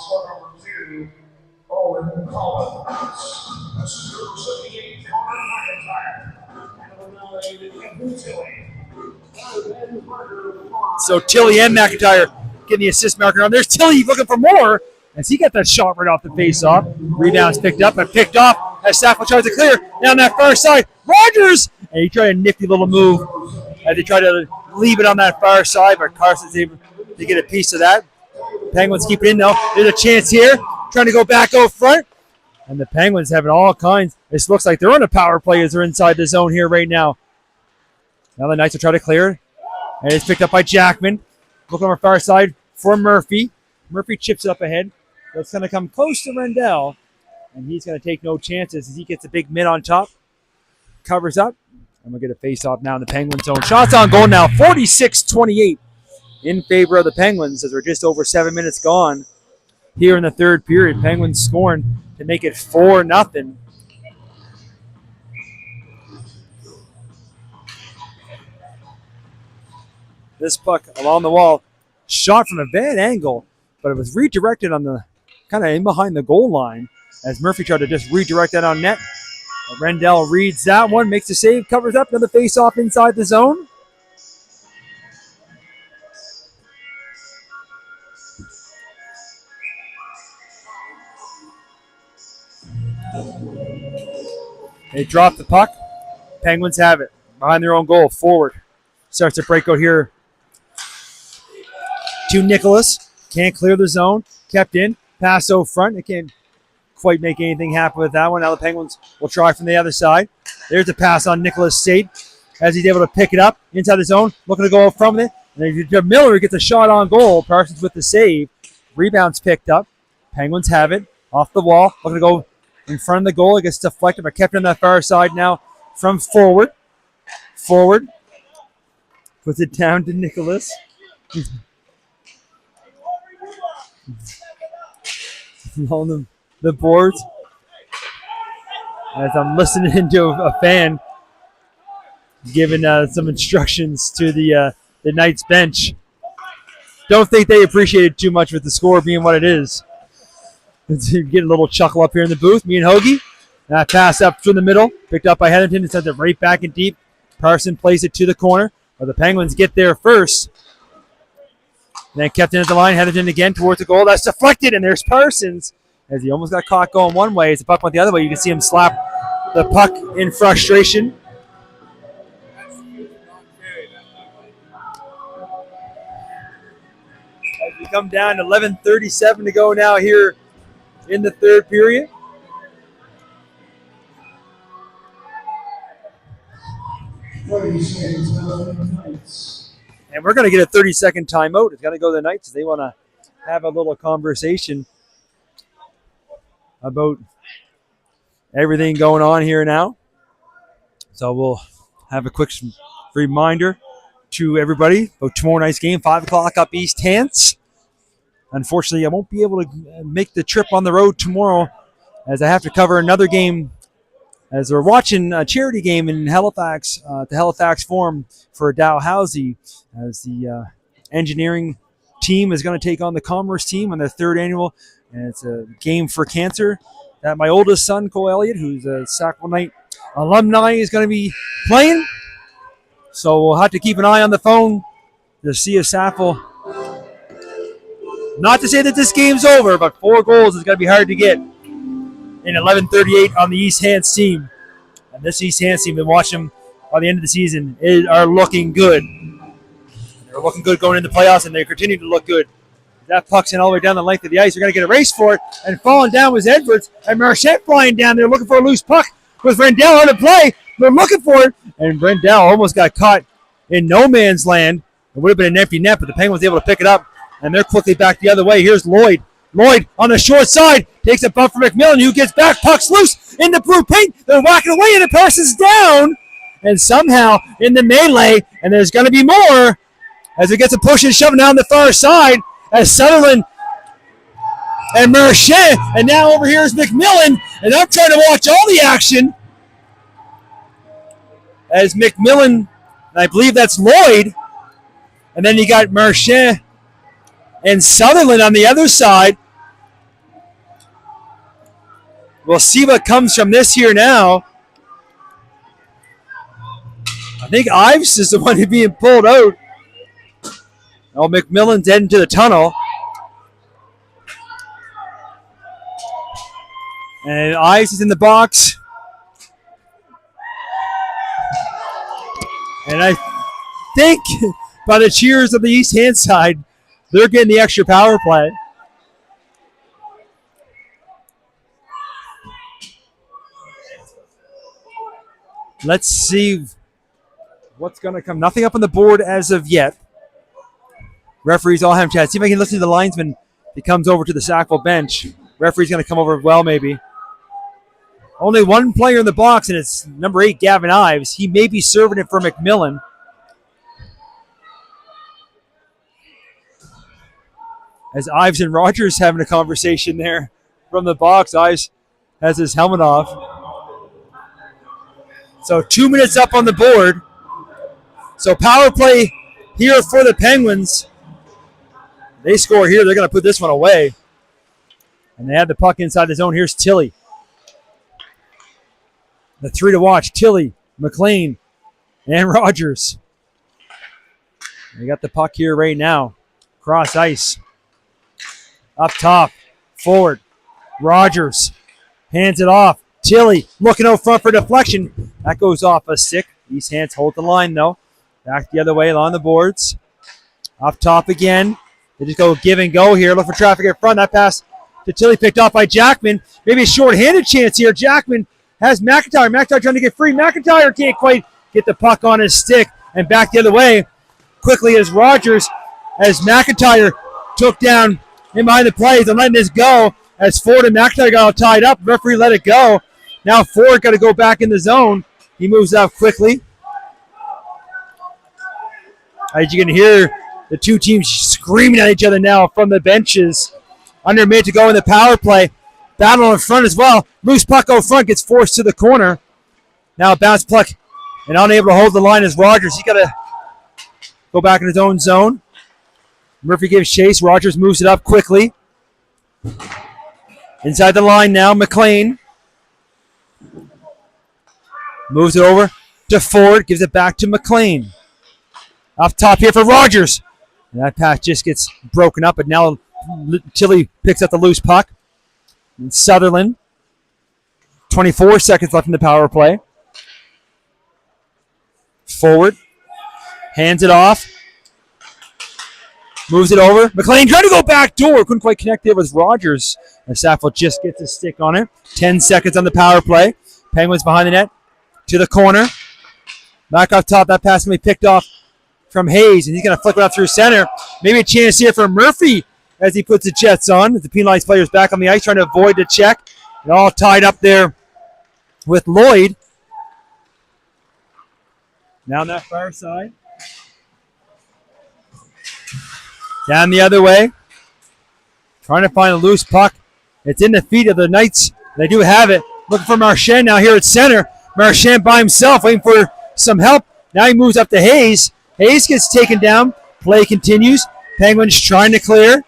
Speaker 2: So Tilly and McIntyre getting the assist marker on. There's Tilly looking for more as he got that shot right off the face-off. Rebound's picked up and picked off as Sackville tries to clear. Down that far side, Rogers! And he tried a nifty little move as they try to leave it on that far side, but Carson's able to get a piece of that. Penguins keep it in though. There's a chance here, trying to go back out front. And the Penguins having all kinds. This looks like they're on a power play as they're inside the zone here right now. Now the Knights will try to clear. And it's picked up by Jackman. Looking on our far side for Murphy. Murphy chips it up ahead. That's going to come close to Rendell. And he's going to take no chances as he gets a big mid on top. Covers up. And we'll get a face-off now in the Penguin zone. Shots on goal now, 46-28 in favor of the Penguins as we're just over 7 minutes gone here in the third period. Penguins scoring to make it 4-0. This puck along the wall, shot from a bad angle, but it was redirected on the kind of in behind the goal line as Murphy tried to just redirect that on net. Rendell reads that one, makes the save, covers up, another face-off inside the zone. They drop the puck. Penguins have it behind their own goal. Forward. Starts to break out here to Nicholas. Can't clear the zone. Kept in. Pass out front. They can't quite make anything happen with that one. Now the Penguins will try from the other side. There's a pass on Nicholas State as he's able to pick it up inside the zone. Looking to go out from it. And then Miller gets a shot on goal. Parsons with the save. Rebounds picked up. Penguins have it. Off the wall. Looking to go in front of the goal. It gets deflected, but kept on that far side now from forward. Forward. Puts it down to Nicholas. On the boards. As I'm listening to a fan giving some instructions to the Knights bench. Don't think they appreciate it too much with the score being what it is. Getting a little chuckle up here in the booth. Me and Hoagie. That pass up through the middle. Picked up by Hetherington and sent it right back in deep. Parson plays it to the corner. But the Penguins get there first. And then kept in at the line. Hetherington again towards the goal. That's deflected. And there's Parsons. As he almost got caught going one way. As the puck went the other way. You can see him slap the puck in frustration. As we come down to 11:37 to go now here in the third period. And we're going to get a 30-second timeout. It's got to go to the Knights. They want to have a little conversation about everything going on here now. So we'll have a quick reminder to everybody about tomorrow night's game, 5 o'clock up East Hants. Unfortunately, I won't be able to make the trip on the road tomorrow as I have to cover another game as we're watching a charity game in Halifax, at the Halifax Forum for Dalhousie, as the engineering team is going to take on the commerce team on their third annual, and it's a game for cancer that my oldest son, Cole Elliott, who's a Sackville Knight alumni, is going to be playing. So we'll have to keep an eye on the phone to see if Sackville, not to say that this game's over, but 4 goals is going to be hard to get in 11:38 on the East Hants team. And this East Hants team, been watching them by the end of the season, are looking good. They're looking good going into the playoffs, and they continue to look good That puck's in all the way down the length of the ice. They're going to get a race for it. And falling down was Edwards. And Marchand flying down there looking for a loose puck with Rendell on the play. They're looking for it. And Rendell almost got caught in no man's land. It would have been an empty net, but the Penguins able to pick it up. And they're quickly back the other way. Here's Lloyd. Lloyd on the short side takes a bump for McMillan, who gets back. Puck's loose in the blue paint. They're whacking away, and it passes down. And somehow in the melee, and there's going to be more as it gets a push and shove down the far side as Sutherland and Marchand. And now over here is McMillan, and I'm trying to watch all the action as McMillan, and I believe that's Lloyd, and then you got Marchand and Sutherland on the other side. We'll see what comes from this here now. I think Ives is the one who's being pulled out. Oh, McMillan's heading to the tunnel. And Ives is in the box. And I think by the cheers of the East Hand side, they're getting the extra power play. Let's see what's going to come. Nothing up on the board as of yet. Referees all have chat. See if I can listen to the linesman. He comes over to the Sackville bench. Referee's going to come over well, maybe. Only one player in the box, and it's number 8, Gavin Ives. He may be serving it for McMillan. As Ives and Rogers having a conversation there from the box. Ives has his helmet off. So 2 minutes up on the board. So power play here for the Penguins. They score here. They're going to put this one away. And they have the puck inside the zone. Here's Tilley. The 3 to watch. Tilley, McLean, and Rogers. They got the puck here right now. Cross ice. Up top. Forward. Rogers. Hands it off. Tilley looking out front for deflection. That goes off a stick. East Hants hold the line, though. Back the other way along the boards. Up top again. They just go give and go here. Look for traffic in front. That pass to Tilley picked off by Jackman. Maybe a short-handed chance here. Jackman has McIntyre. McIntyre trying to get free. McIntyre can't quite get the puck on his stick. And back the other way quickly as Rogers, as McIntyre took down in behind the plays and letting this go. As Ford and McIntyre got all tied up. Referee let it go. Now Ford got to go back in the zone. He moves up quickly. As you can hear the two teams screaming at each other now from the benches. Under a minute to go in the power play. Battle in front as well. Loose puck out front gets forced to the corner. Now a bounce puck and unable to hold the line is Rogers. He's got to go back in his own zone. Murphy gives chase. Rogers moves it up quickly. Inside the line now, McLean. Moves it over to Ford. Gives it back to McLean. Up top here for Rogers. And that pass just gets broken up, but now Tilley picks up the loose puck. And Sutherland. 24 seconds left in the power play. Forward. Hands it off. Moves it over. McLean trying to go back door. Couldn't quite connect it with Rogers. And Sackville just gets a stick on it. 10 seconds on the power play. Penguins behind the net. To the corner. Back off top. That pass can be picked off from Hayes. And he's going to flick it up through center. Maybe a chance here for Murphy as he puts the Jets on. The penalized players back on the ice trying to avoid the check. And all tied up there with Lloyd. Now on that far side. Down the other way. Trying to find a loose puck. It's in the feet of the Knights. They do have it. Looking for Marchand now here at center. Marchand by himself waiting for some help. Now he moves up to Hayes. Hayes gets taken down. Play continues. Penguins trying to clear.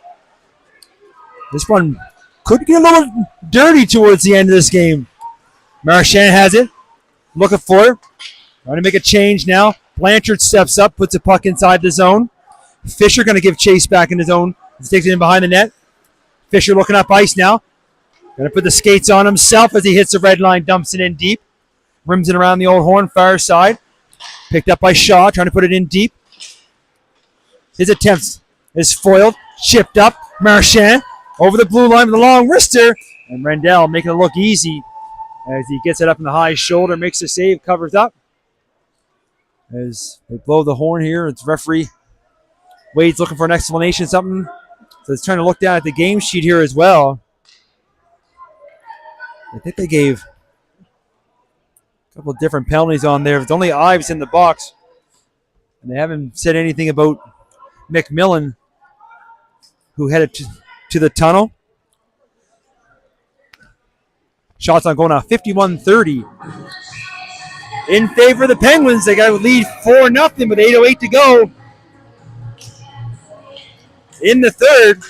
Speaker 2: This one could get a little dirty towards the end of this game. Marchand has it. Looking for it. Trying to make a change now. Blanchard steps up, puts a puck inside the zone. Fisher going to give chase back in the zone. He takes it in behind the net. Fisher looking up ice now. Going to put the skates on himself as he hits the red line, dumps it in deep. Rims it around the old horn, far side. Picked up by Shaw, trying to put it in deep. His attempt is foiled, chipped up. Marchand over the blue line with a long wrister. And Rendell making it look easy as he gets it up in the high shoulder, makes the save, covers up. As they blow the horn here, it's referee Wade's looking for an explanation, something. So he's trying to look down at the game sheet here as well. I think they gave a couple of different penalties on there. It's only Ives in the box. And they haven't said anything about McMillan, who headed to the tunnel. Shots on goal now, 51-30. In favor of the Penguins. They got to lead 4-0 with 8:08 to go. In the third.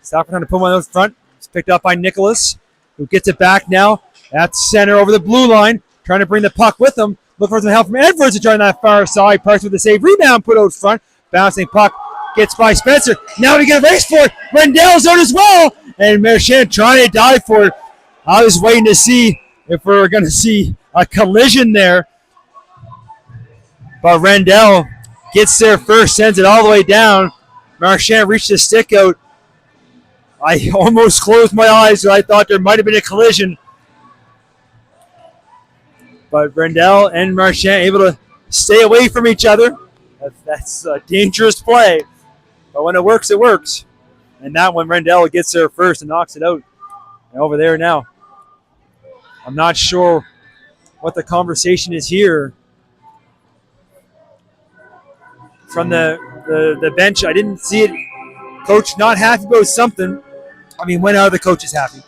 Speaker 2: Sackville trying to put one of those front. It's picked up by Nicholas, who gets it back now at center over the blue line. Trying to bring the puck with him. Look for some help from Edwards to try on that far side. Parks with the save. Rebound put out front. Bouncing puck. Gets by Spencer. Now we get a race for it. Rendell's out as well. And Marchand trying to dive for it. I was waiting to see if we were going to see a collision there. But Rendell gets there first, sends it all the way down. Marchand reached the stick out. I almost closed my eyes. I thought there might have been a collision. But Rendell and Marchand able to stay away from each other. That's a dangerous play. But when it works, it works. And that one, Rendell gets there first and knocks it out. And over there now. I'm not sure what the conversation is here. From the bench, I didn't see it. Coach not happy about something. I mean, when are the coaches happy?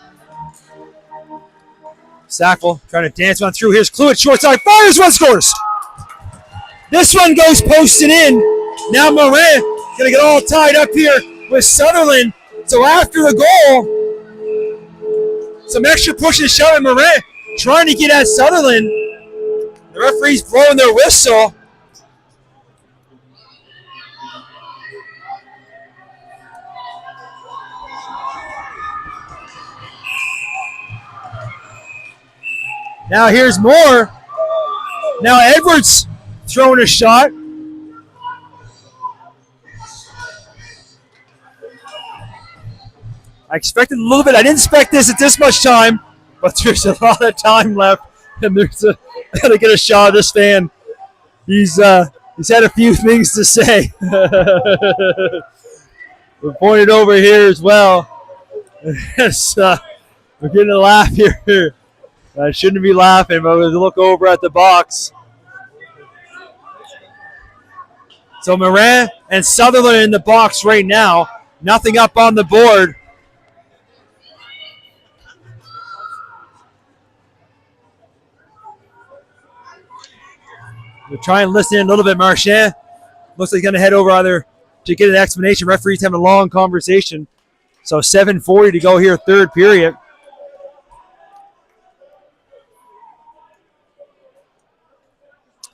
Speaker 2: Sackville trying to dance one through. Here's Cluett, short side, fires, one scores. This one goes posted in. Now Morin going to get all tied up here with Sutherland. So after the goal, some extra push and shove, and Morin trying to get at Sutherland. The referee's blowing their whistle. Now here's more. Now Edwards throwing a shot. I expected a little bit. I didn't expect this at this much time, but there's a lot of time left, and I gotta get a shot of this fan. He's had a few things to say. We're pointed over here as well. Yes, we're getting a laugh here. I shouldn't be laughing, but we'll look over at the box. So Morin and Sutherland in the box right now. Nothing up on the board. We'll try and listen in a little bit. Marchand looks like he's going to head over either to get an explanation. Referee's having a long conversation. So 7:40 to go here, third period.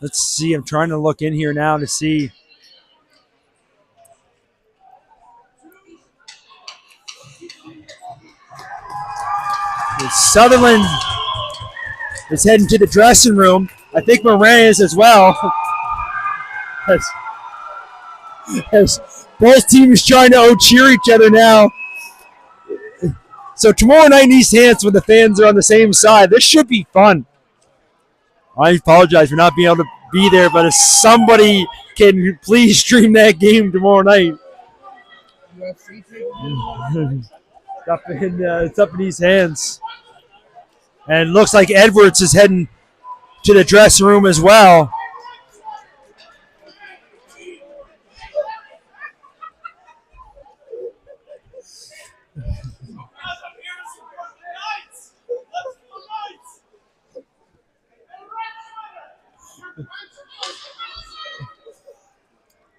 Speaker 2: Let's see. I'm trying to look in here now to see. Sutherland is heading to the dressing room. I think Morin is as well. As both teams trying to out-cheer each other now. So tomorrow night in East Hants, when the fans are on the same side, this should be fun. I apologize for not being able to be there, but if somebody can please stream that game tomorrow night. It's up in East Hants. And it looks like Edwards is heading to the dressing room as well.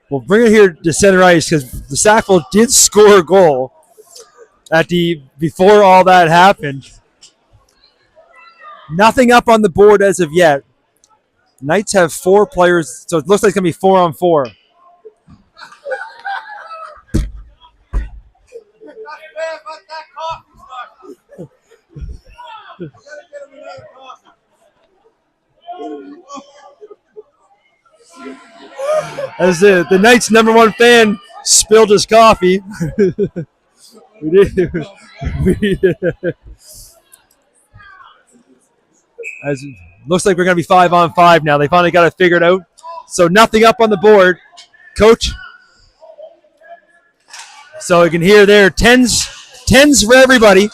Speaker 2: We'll bring it here to center ice because the Sackville did score a goal before all that happened. Nothing up on the board as of yet. Knights have 4 players, so it looks like it's going to be 4-on-4. As the Knights' #1 fan spilled his coffee. We did. We, as looks like we're going to be 5-on-5 now. They finally got it figured out. So nothing up on the board, coach. So you can hear there tens for everybody.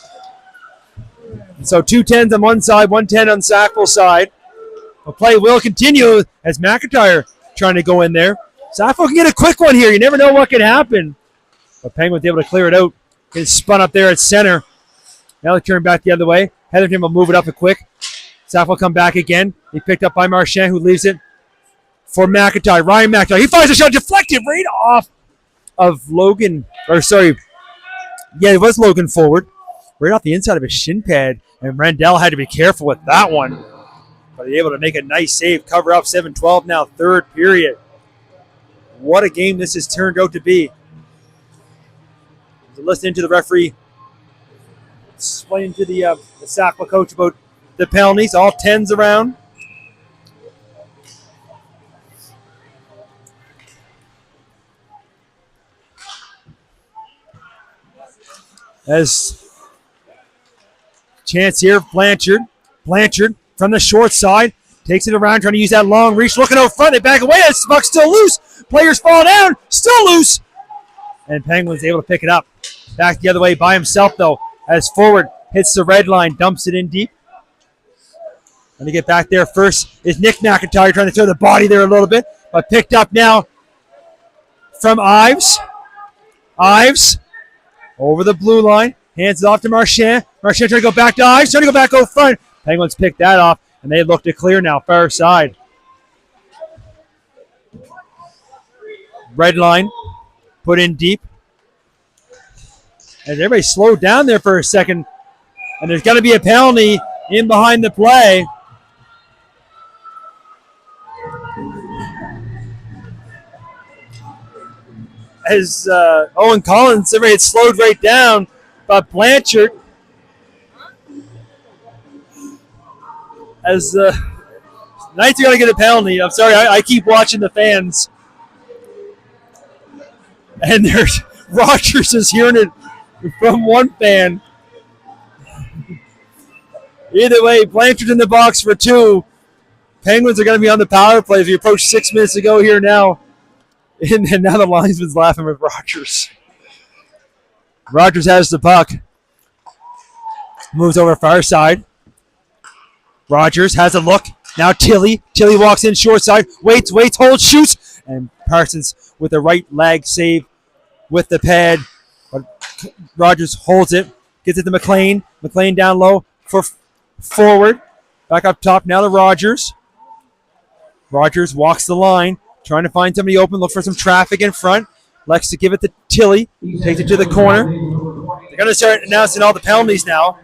Speaker 2: So 2 10s on one side, 1 10 on Sackville's side. The play will continue as McIntyre trying to go in there. Sackville can get a quick one here. You never know what can happen. But Penguins able to clear it out. Gets spun up there at center. Now they turn back the other way. Heatherton will move it up a quick. Sackville come back again. He picked up by Marchand, who leaves it for McIntyre. Ryan McIntyre. He fires a shot deflected right off of Logan. Or sorry. Yeah, it was Logan forward. Right off the inside of his shin pad. And Randell had to be careful with that one. But he's able to make a nice save. Cover up 7-12 now, third period. What a game this has turned out to be. Listening to the referee explaining to the Sackville coach about the penalties, all 10s around. As chance here, Blanchard from the short side takes it around, trying to use that long reach, looking out front. They back away. This puck's still loose. Players fall down, still loose. And Penguins able to pick it up. Back the other way by himself, though, as forward hits the red line, dumps it in deep. And to get back there first is Nick McIntyre trying to throw the body there a little bit, but picked up now from Ives. Ives over the blue line, hands it off to Marchand. Marchand trying to go back to Ives, trying to go back out front. Penguins pick that off, and they look to clear now, far side. Red line, put in deep. As everybody slowed down there for a second, and there's going to be a penalty in behind the play. As Owen Collins, everybody had slowed right down, but Blanchard, as Knights are going to get a penalty. I'm sorry, I keep watching the fans. And there's Rogers is hearing it from one fan. Either way, Blanchard's in the box for 2. Penguins are going to be on the power play as we approach 6 minutes to go here now. And now the linesman's laughing with Rogers. Rogers has the puck. Moves over far side. Rogers has a look. Now Tilly. Tilly walks in short side. Waits, holds, shoots. And Parsons with the right leg save with the pad. But Rogers holds it. Gets it to McLean. McLean down low for forward. Back up top now to Rogers. Rogers walks the line. Trying to find somebody open. Look for some traffic in front. Likes to give it to Tilly. Takes it to the corner. They're going to start announcing all the penalties now.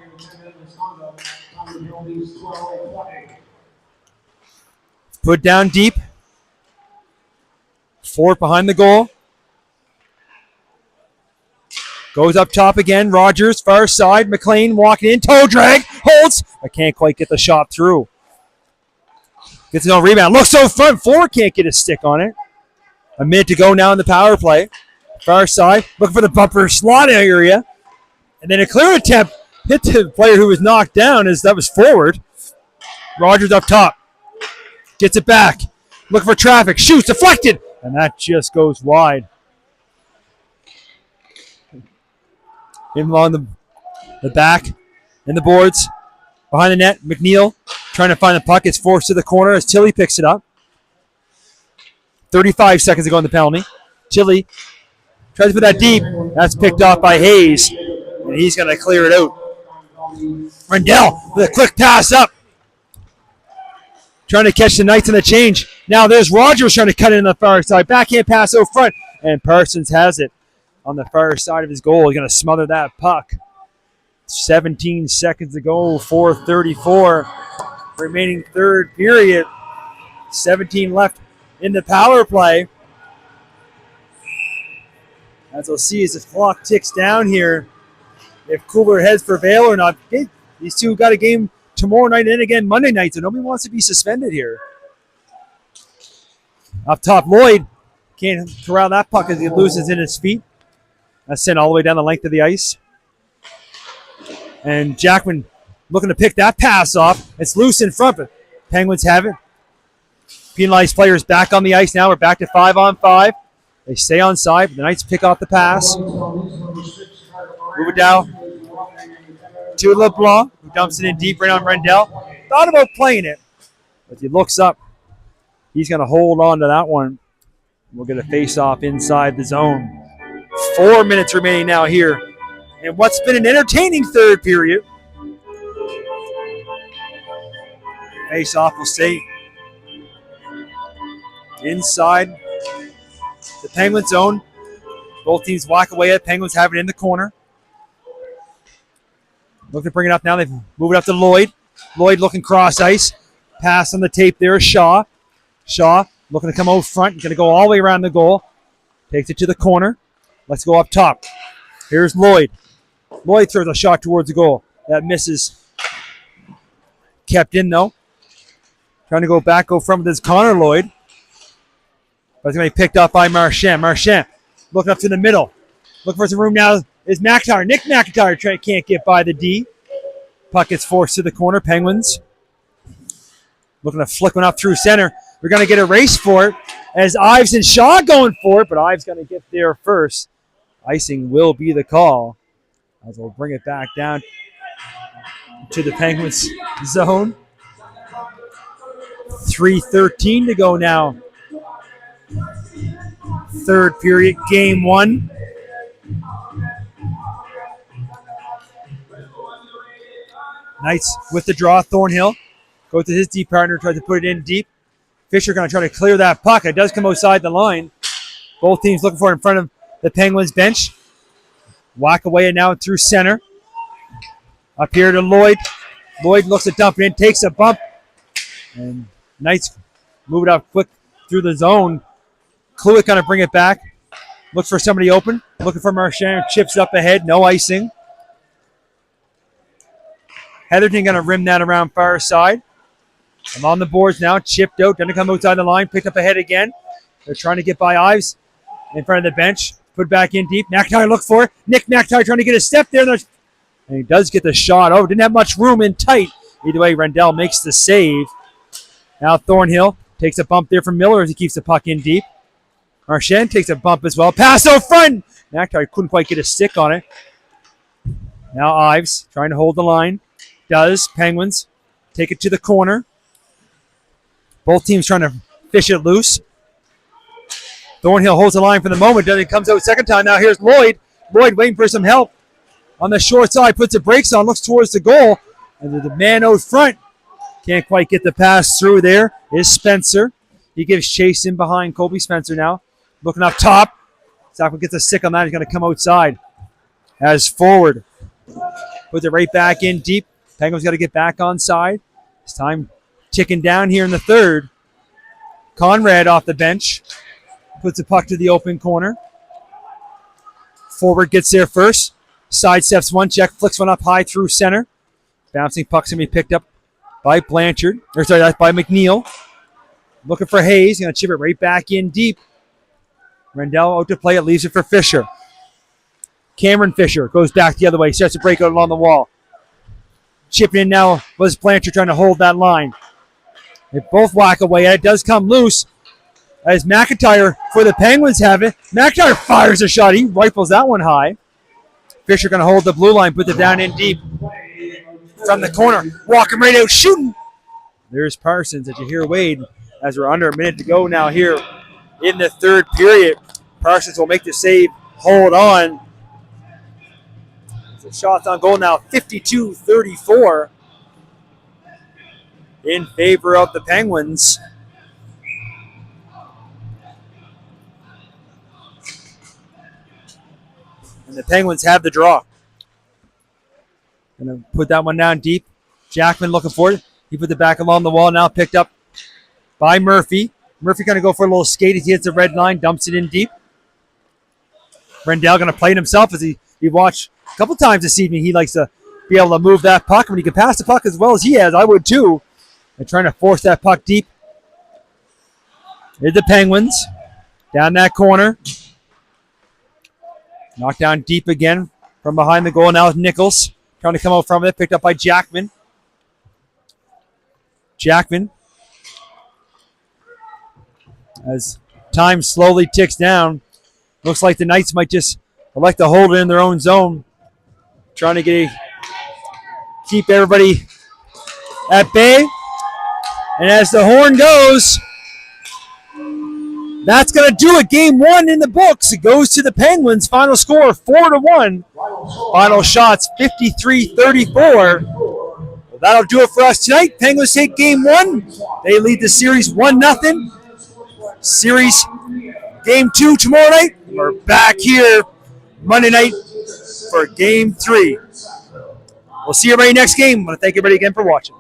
Speaker 2: Put down deep. Ford behind the goal. Goes up top again. Rogers, far side. McLean walking in. Toe drag. Holds. I can't quite get the shot through. Gets his own rebound. Looks so front. Ford can't get a stick on it. A minute to go now in the power play. Far side. Looking for the bumper slot area. And then a clear attempt. Hit the player who was knocked down as that was forward. Rogers up top. Gets it back. Looking for traffic. Shoots. Deflected. And that just goes wide. In along the back. In the boards. Behind the net. McNeil trying to find the puck. It's forced to the corner as Tilly picks it up. 35 seconds to go in the penalty. Tilly tries to put that deep. That's picked off by Hayes. And he's going to clear it out. Rendell with a quick pass up. Trying to catch the Knights in the change. Now there's Rogers trying to cut it in the far side. Backhand pass out front. And Parsons has it on the far side of his goal. He's going to smother that puck. 17 seconds to go. 4:34 remaining third period. 17 left in the power play. As we'll see as the clock ticks down here, if cooler heads prevail or not. These two got a game tomorrow night and again Monday night, so nobody wants to be suspended here. Up top, Lloyd can't corral that puck as he loses in his feet. That's sent all the way down the length of the ice. And Jackman looking to pick that pass off. It's loose in front, but Penguins have it. Penalized players back on the ice now. We're back to 5-on-5. They stay on side, but the Knights pick off the pass. Move it down to LeBlanc, who dumps it in deep right on Rendell. Thought about playing it, but he looks up. He's going to hold on to that one. We'll get a face-off inside the zone. 4 minutes remaining now here in what's been an entertaining third period. Face-off will stay inside the Penguins zone. Both teams walk away at it. Penguins have it in the corner. Looking to bring it up now. They move it up to Lloyd. Lloyd looking cross ice. Pass on the tape there is Shaw. Shaw looking to come out front. Going to go all the way around the goal. Takes it to the corner. Let's go up top. Here's Lloyd. Lloyd throws a shot towards the goal. That misses. Kept in though. Trying to go back, go from this Connor Lloyd. But it's going to be picked up by Marchand. Marchand looking up to the middle. Looking for some room now is McIntyre. Nick McIntyre can't get by the D. Puck gets forced to the corner. Penguins looking to flick one up through center. We're going to get a race for it as Ives and Shaw going for it, but Ives going to get there first. Icing will be the call as we'll bring it back down to the Penguins zone. 3:13 to go now. Third period, game one. Knights with the draw. Thornhill goes to his deep partner, tries to put it in deep. Fisher going to try to clear that puck. It does come outside the line. Both teams looking for it in front of the Penguins bench. Walk away and now through center. Up here to Lloyd. Lloyd looks to dump it in, takes a bump. And Knights move it up quick through the zone. Kluitt going to bring it back. Looks for somebody open. Looking for Marchand. Chips up ahead. No icing. Heatherton going to rim that around far side. I'm on the boards now. Chipped out. Doesn't come outside the line. Picked up ahead again. They're trying to get by Ives in front of the bench. Put back in deep. McIntyre look for it. Nick McIntyre trying to get a step there. And he does get the shot. Oh, didn't have much room in tight. Either way, Rendell makes the save. Now Thornhill takes a bump there from Miller as he keeps the puck in deep. Marchand takes a bump as well. Pass out front. McIntyre couldn't quite get a stick on it. Now Ives trying to hold the line. Does. Penguins take it to the corner. Both teams trying to fish it loose. Thornhill holds the line for the moment. Then it comes out second time. Now here's Lloyd. Lloyd waiting for some help. On the short side, puts the brakes on, looks towards the goal. And there's a man out front. Can't quite get the pass through there. Is Spencer. He gives chase in behind Kobe Spencer now. Looking up top. Sackville gets a stick on that. He's going to come outside. As forward. Puts it right back in deep. Penguins got to get back on side. It's time ticking down here in the third. Conrad off the bench. Puts the puck to the open corner. Forward gets there first. Sidesteps one. Check. Flicks one up high through center. Bouncing puck's going to be picked up by Blanchard. Or sorry, that's by McNeil. Looking for Hayes. Going to chip it right back in deep. Rendell out to play it. Leaves it for Fisher. Cameron Fisher goes back the other way. Starts to break out along the wall. Chipping in now was Blanchard trying to hold that line. They both walk away. It does come loose as McIntyre for the Penguins have it. McIntyre fires a shot. He rifles that one high. Fisher going to hold the blue line. Puts it down in deep. From the corner. Walking right out. Shooting. There's Parsons as you hear Wade as we're under a minute to go now here in the third period. Parsons will make the save. Hold on. The shot's on goal now, 52-34 in favor of the Penguins. And the Penguins have the draw. Going to put that one down deep. Jackman looking for it. He put it back along the wall, now picked up by Murphy. Murphy going to go for a little skate as he hits the red line, dumps it in deep. Rendell going to play it himself as he watched a couple times this evening. He likes to be able to move that puck. When he can pass the puck as well as he has, I would too. They're trying to force that puck deep. Here's the Penguins. Down that corner. Knocked down deep again from behind the goal. Now it's Nichols. Trying to come out from it. Picked up by Jackman. Jackman. As time slowly ticks down, looks like the Knights might just elect to hold it in their own zone. Trying to keep everybody at bay. And as the horn goes, that's going to do it. Game 1 in the books. It goes to the Penguins. Final score 4-1. Final shots 53-34. Well, that'll do it for us tonight. Penguins take game 1. They lead the series 1-0. Series game 2 tomorrow night. We're back here Monday night for game 3. We'll see everybody next game. I want to thank everybody again for watching.